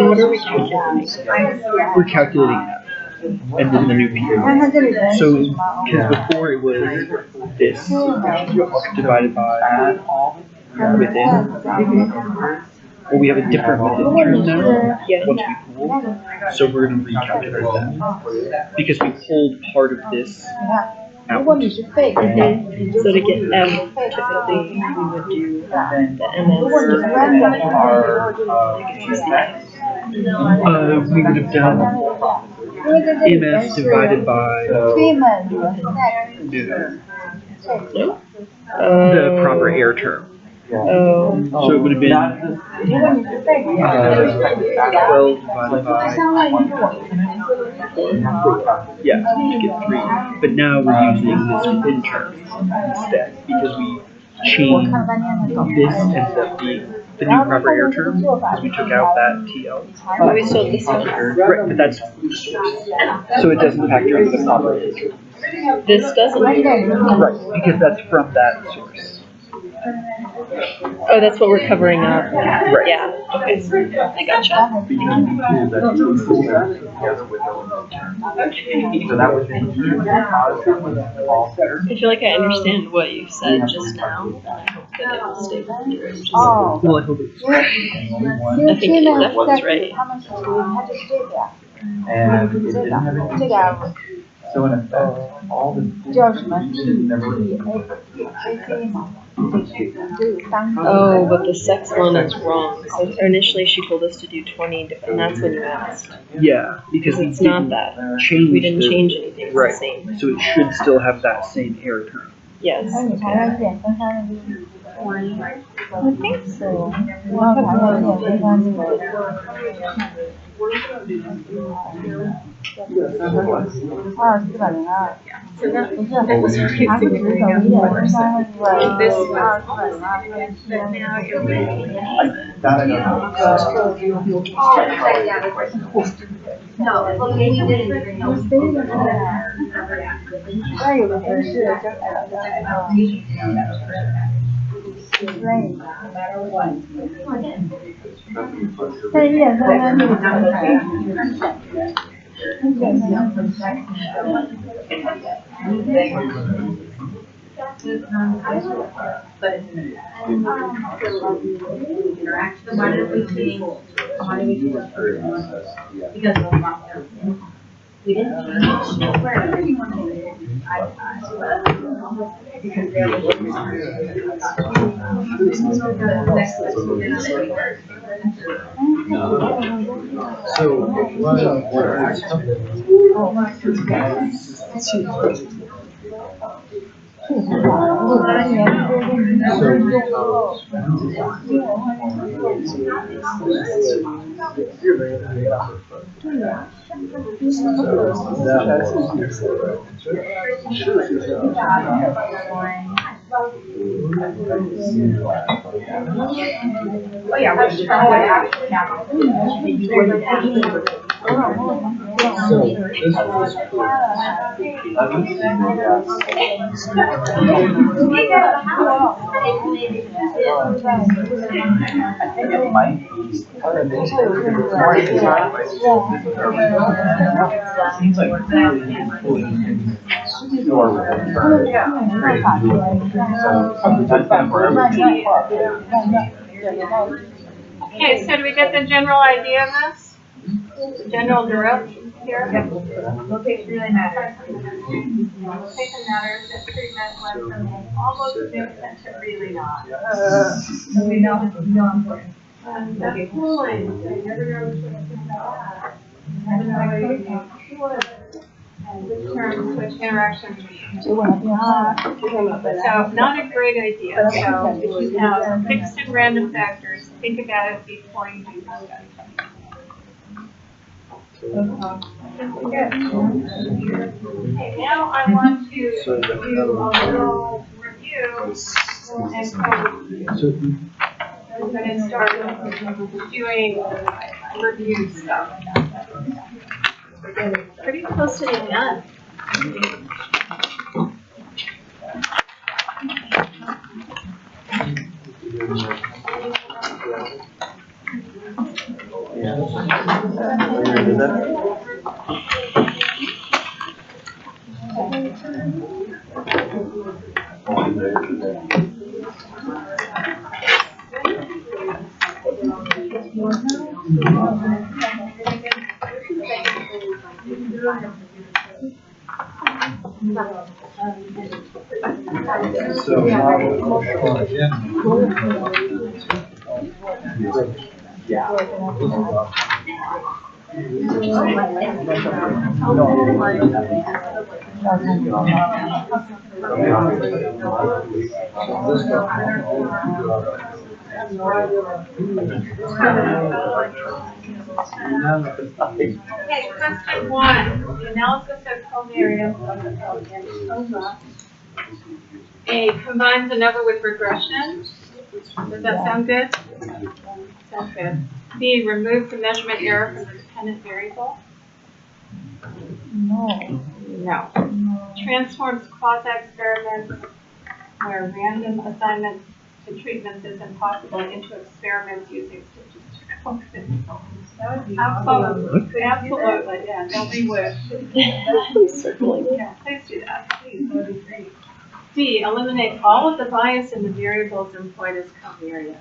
what are we calculating? We're calculating F. And then the new P. So, because before it was this divided by within. Well, we have a different within term now once we pull. So we're going to recalculate that. Because we pulled part of this out. So to get M, typically we would do the MS. We would have done MS divided by the proper error term. So it would have been 12 divided by, yeah, to get 3. But now we're using this within term instead because we changed this ended up being the new proper error term because we took out that TL. But we still have this one. Right, but that's the source. So it doesn't factor into the proper error term. This doesn't. Right, because that's from that source. Oh, that's what we're covering up. Right. Yeah. Okay. I gotcha. I feel like I understand what you said just now. I hope that it will stay with you. Well, I hope it's I think it definitely is right. And it didn't have anything. So in effect, all the didn't never. Oh, but the sex one is wrong. So initially she told us to do 20, and that's when you asked. Yeah, because It's not that. We didn't change anything. It's right. the same. So it should still have that same error term. Yes. I think so. So that was reducing the degree of force. This was almost negative, but now you're making it. No, location didn't. No, interaction. Why did we change? Why did we change? Because of lockdown. We didn't change where everyone because there was So, what are oh yeah, which what actually happened. So this was seems like Okay, so do we get the general idea of this? The general direction here? Location really matters. Location matters, that treatment went from almost different to really not. So we know it's no important. That's cooling. I never know which one to think about that. I don't know whether you know and which terms, which interactions. So not a great idea. So if you have fixed and random factors, think about it before you do the study. Okay, now I want to do a little review and code. I'm going to start doing review stuff. We're getting pretty close to the end. Okay, question one, the analysis of covariance of the ANOVA. A, combines ANOVA with regression. Does that sound good? Sounds good. B, removes the measurement error from the dependent variable. No. Transforms quasi-experiments where random assignment to treatments is impossible into experiments using statistical methods. Absolutely, absolutely, yeah, don't be wish. Certainly. Yeah, please do that, please, that would be great. D, eliminate all of the bias in the variables employed as covariates.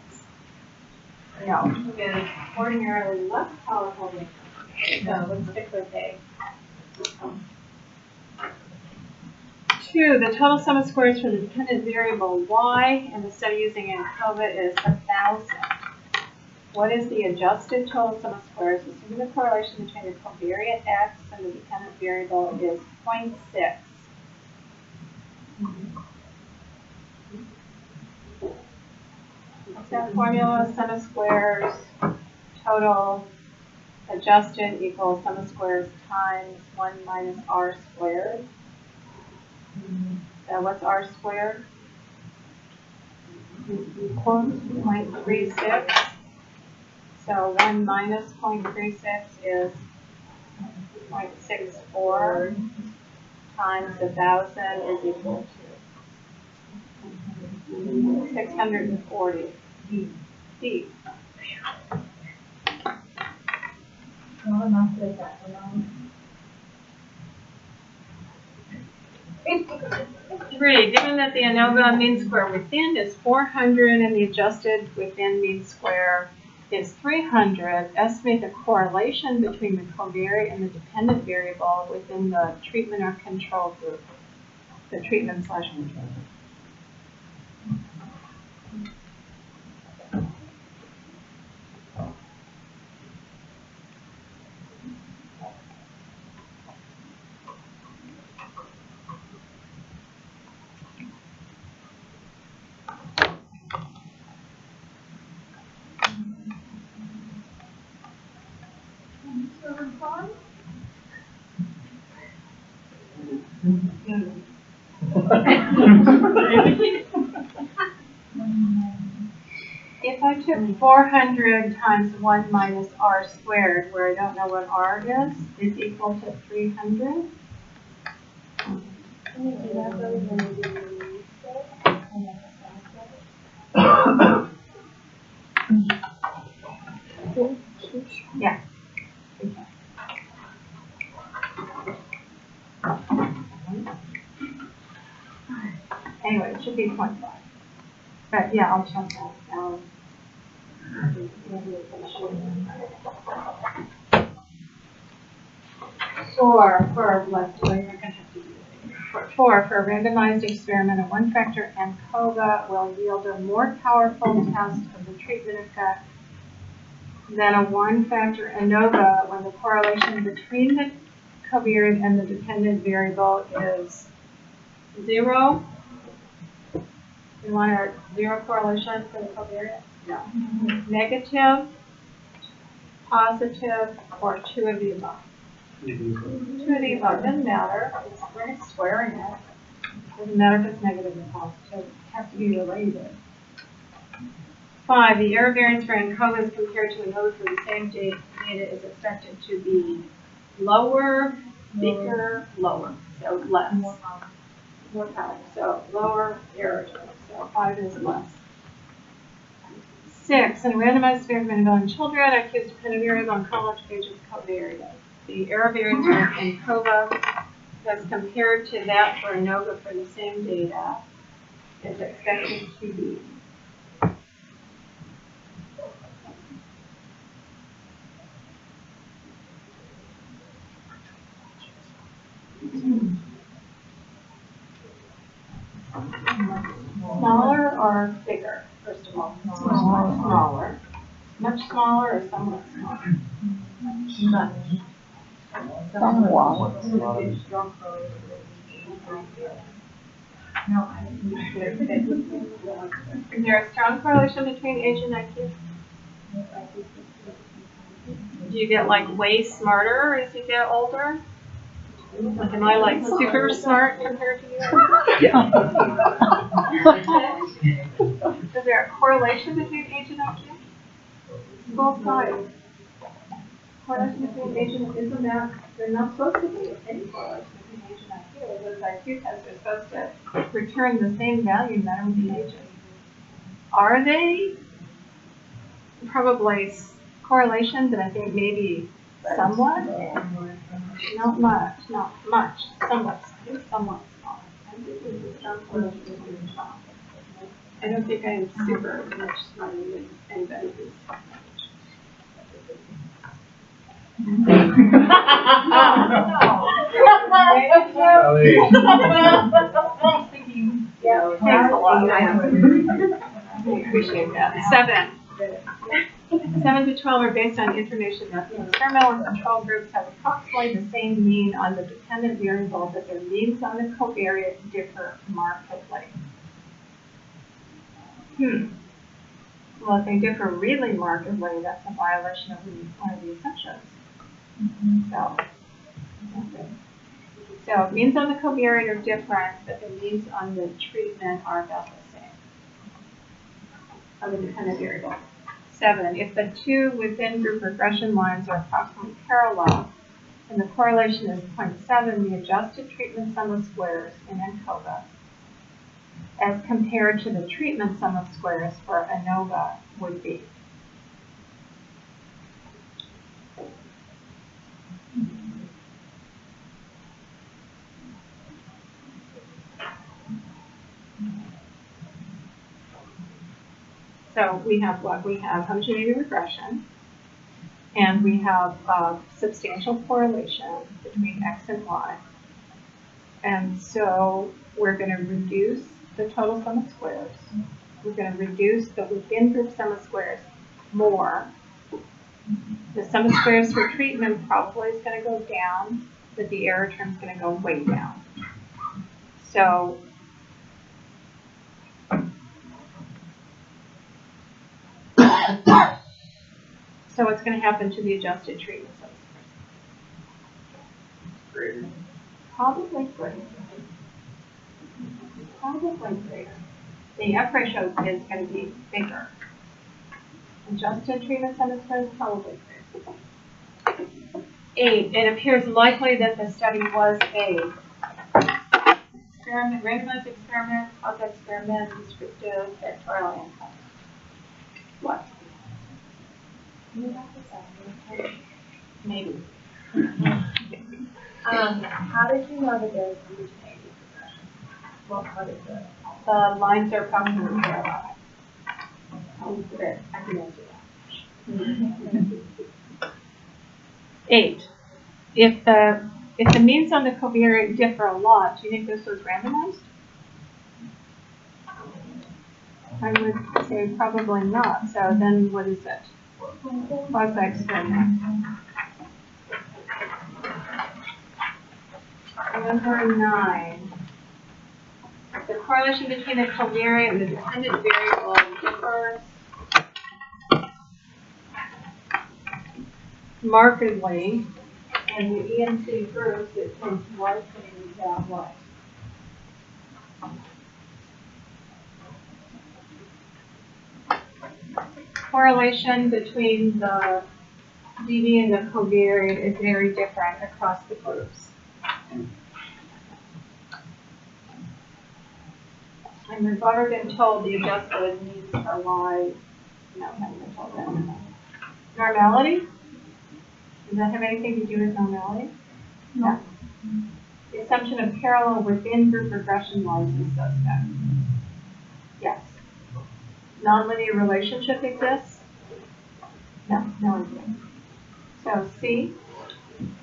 No, it is ordinarily less powerful than so let's stick with A. 2, the total sum of squares for the dependent variable y in the study using ANOVA is 1,000. What is the adjusted total sum of squares assuming the correlation between the covariant x and the dependent variable is 0.6? What's that formula? Sum of squares, total adjusted equals sum of squares times 1 minus r squared. So what's r squared? 0.36. So 1 minus 0.36 is 0.64 times 1,000 is equal to 640. D. Three, given that the ANOVA mean square within is 400 and the adjusted within mean square is 300, estimate the correlation between the covariate and the dependent variable within the treatment or control group. The treatment / control group. If I took 400 times 1 minus r squared, where I don't know what r is equal to 300. Yeah. Anyway, it should be 0.5. But yeah, I'll check that. For a randomized experiment, a one-factor ANOVA will yield a more powerful test of the treatment effect than a one-factor ANOVA when the correlation between the covariate and the dependent variable is 0. You want a 0 correlation for the covariate? No. Negative, positive, or 2 of the above. 2 of the above, doesn't matter. We're squaring it. Doesn't matter if it's negative or positive. It has to be related. 5, the error variance for ANOVA compared to ANOVA for the same data is expected to be lower, bigger, lower. So less. More power. So lower error. So 5 is less. 6, in a randomized experiment involving children, accused dependent variable and college ages covariate. The error variance for ANOVA as compared to that for ANOVA for the same data is expected to be smaller or bigger, first of all? Smaller. Much smaller or somewhat smaller? Much. Somewhat. Is there a strong correlation between age and IQ? Do you get like way smarter as you get older? Like, am I like super smart compared to you? Yeah. Is there a correlation between age and IQ? Both sides. Correlation between age and isn't that they're not supposed to be any correlation between age and IQ. Those IQ tests are supposed to return the same value no matter the ages. Are they? Probably correlation, but I think maybe somewhat. Not much, somewhat small. I don't think I am super much smarter than anybody who's Yeah, thanks a lot. I appreciate that. 7 to 12 are based on information that the experimental and control groups have approximately the same mean on the dependent variable, but their means on the covariate differ markedly. Well, if they differ really markedly, that's a violation of one of the assumptions. So, okay. So means on the covariate are different, but the means on the treatment are about the same. On the dependent variable. 7, if the two within group regression lines are approximately parallel, and the correlation is 0.7, the adjusted treatment sum of squares in ANOVA, as compared to the treatment sum of squares for ANOVA, would be. So we have what? We have homogeneity regression, and we have substantial correlation between x and y. And so we're going to reduce the total sum of squares. We're going to reduce the within group sum of squares more. The sum of squares for treatment probably is going to go down, but the error term is going to go way down. So what's going to happen to the adjusted treatment sum of squares? Probably greater. Probably greater. The F ratio is going to be bigger. Adjusted treatment sum of squares probably greater. 8, it appears likely that the study was a experiment, randomized experiment, quasi-experiment, descriptive, factorial, and what? Maybe. How did you know that there was homogeneity regression? What part of the? The lines are approximately parallel. I can answer that. 8. If the means on the covariate differ a lot, do you think this was randomized? I would say probably not. So then what is it? Quasi-experiment. Number 9. The correlation between the covariate and the dependent variable differs markedly in the ENC groups. It tends what things that what? Correlation between the DV and the covariate is very different across the groups. And we've already been told the adjusted means are y. No, haven't been told that. Normality? Does that have anything to do with normality? No. The assumption of parallel within group regression lines is suspect. Yes. Nonlinear relationship exists? No, no idea. So C,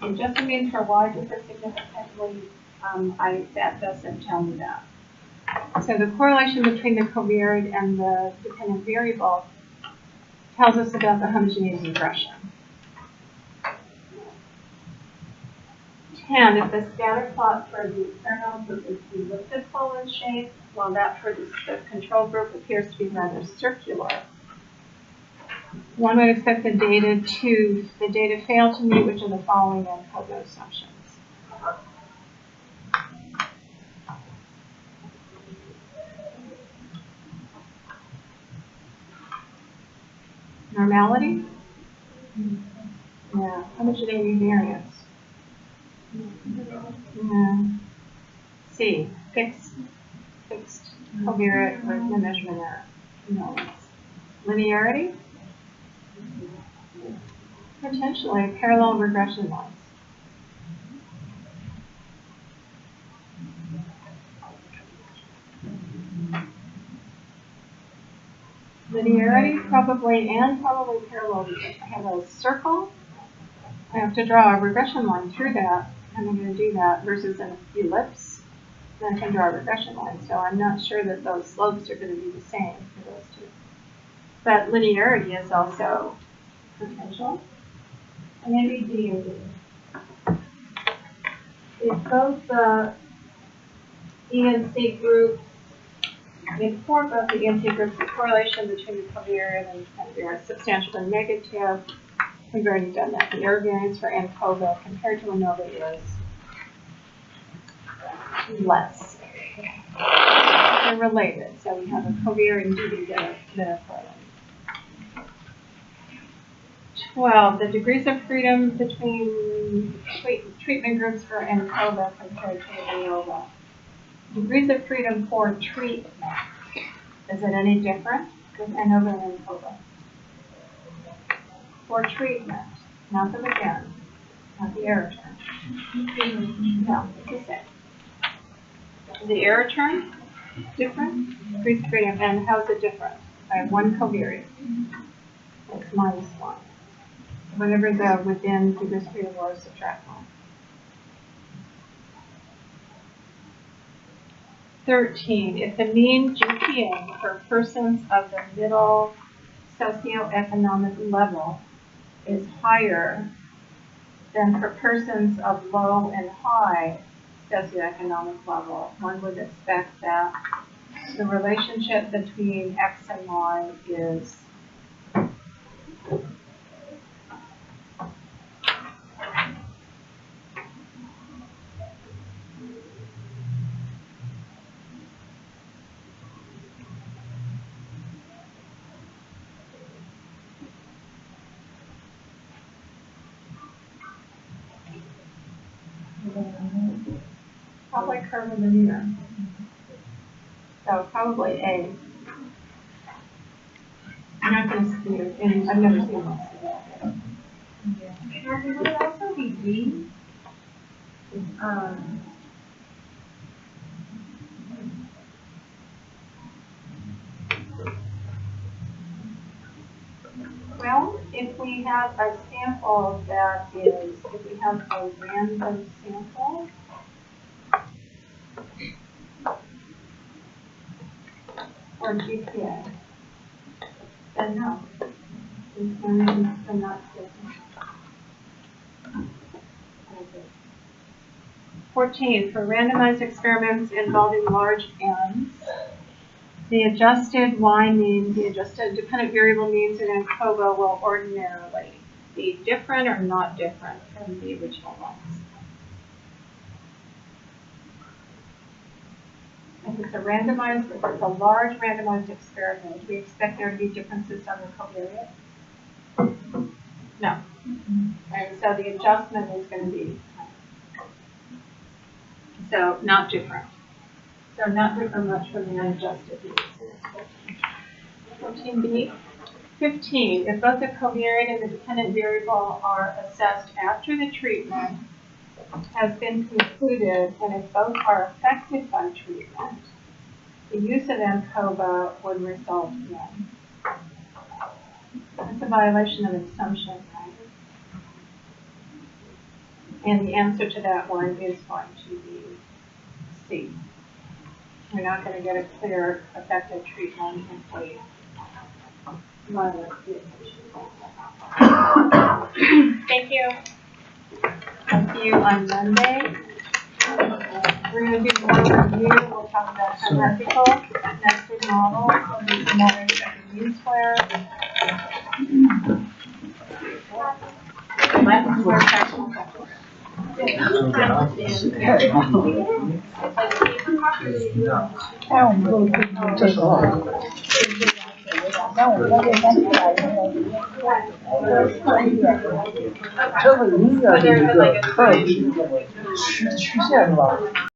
adjusted means for y differ significantly. That doesn't tell me that. So the correlation between the covariate and the dependent variable tells us about the homogeneity regression. 10, if the scatter plot for the experimental group is elliptical in shape, while that for the control group appears to be rather circular, one would expect the data fail to meet which of the following ANOVA assumptions. Normality? Yeah. Homogeneity variance? Yeah. C. Fixed covariate with the measurement error. No. Linearity? Potentially parallel regression lines. Linearity, probably parallel. I have a circle. I have to draw a regression line through that. I'm going to do that versus an ellipse. Then I can draw a regression line. So I'm not sure that those slopes are going to be the same for those two. But linearity is also potential. And maybe D or D. If both the ENC groups, for both the ENC groups, the correlation between the covariate and the dependent variable is substantially negative, We've already done that. The error variance for ANOVA compared to ANOVA is less. They're related, so we have a covariant duty there for them. 12. The degrees of freedom between treatment groups for ANOVA compared to ANOVA. Degrees of freedom for treatment. Is it any different with ANOVA and ANOVA? For treatment, not the begin, not the error term. No, it's the same. Is the error term different? Degrees of freedom, and how is it different? I have one covariate. It's -1. Whenever the within degrees of freedom or subtract 1. 13. If the mean GPA for persons of the middle socioeconomic level is higher than for persons of low and high socioeconomic level, one would expect that the relationship between X and Y is probably curvilinear. So probably A. I'm not going to see it, and I've never seen one. Would it also be B? Well, if we have a sample that is, if we have a random sample, or GPA, then no. These are not different. 14, for randomized experiments involving large N's, the adjusted Y mean, the adjusted dependent variable means in ANOVA will ordinarily be different or not different from the original ones. If it's a randomized, if it's a large randomized experiment, we expect there to be differences on the covariate? No. And so the adjustment is going to be, so not different. So not different much from the unadjusted means. 14b. 15. If both the covariate and the dependent variable are assessed after the treatment has been concluded, and if both are affected by treatment, the use of ANOVA would result in. That's a violation of assumption, right? And the answer to that one is going to be C. We're not going to get a clear effective treatment if we violate the assumption. Thank you. I'll see you on Monday. We're going to do more review. We'll talk about hierarchical, nested models. We'll do some more expected mean squares. More factual questions.这个音乐的一个曲线是吧？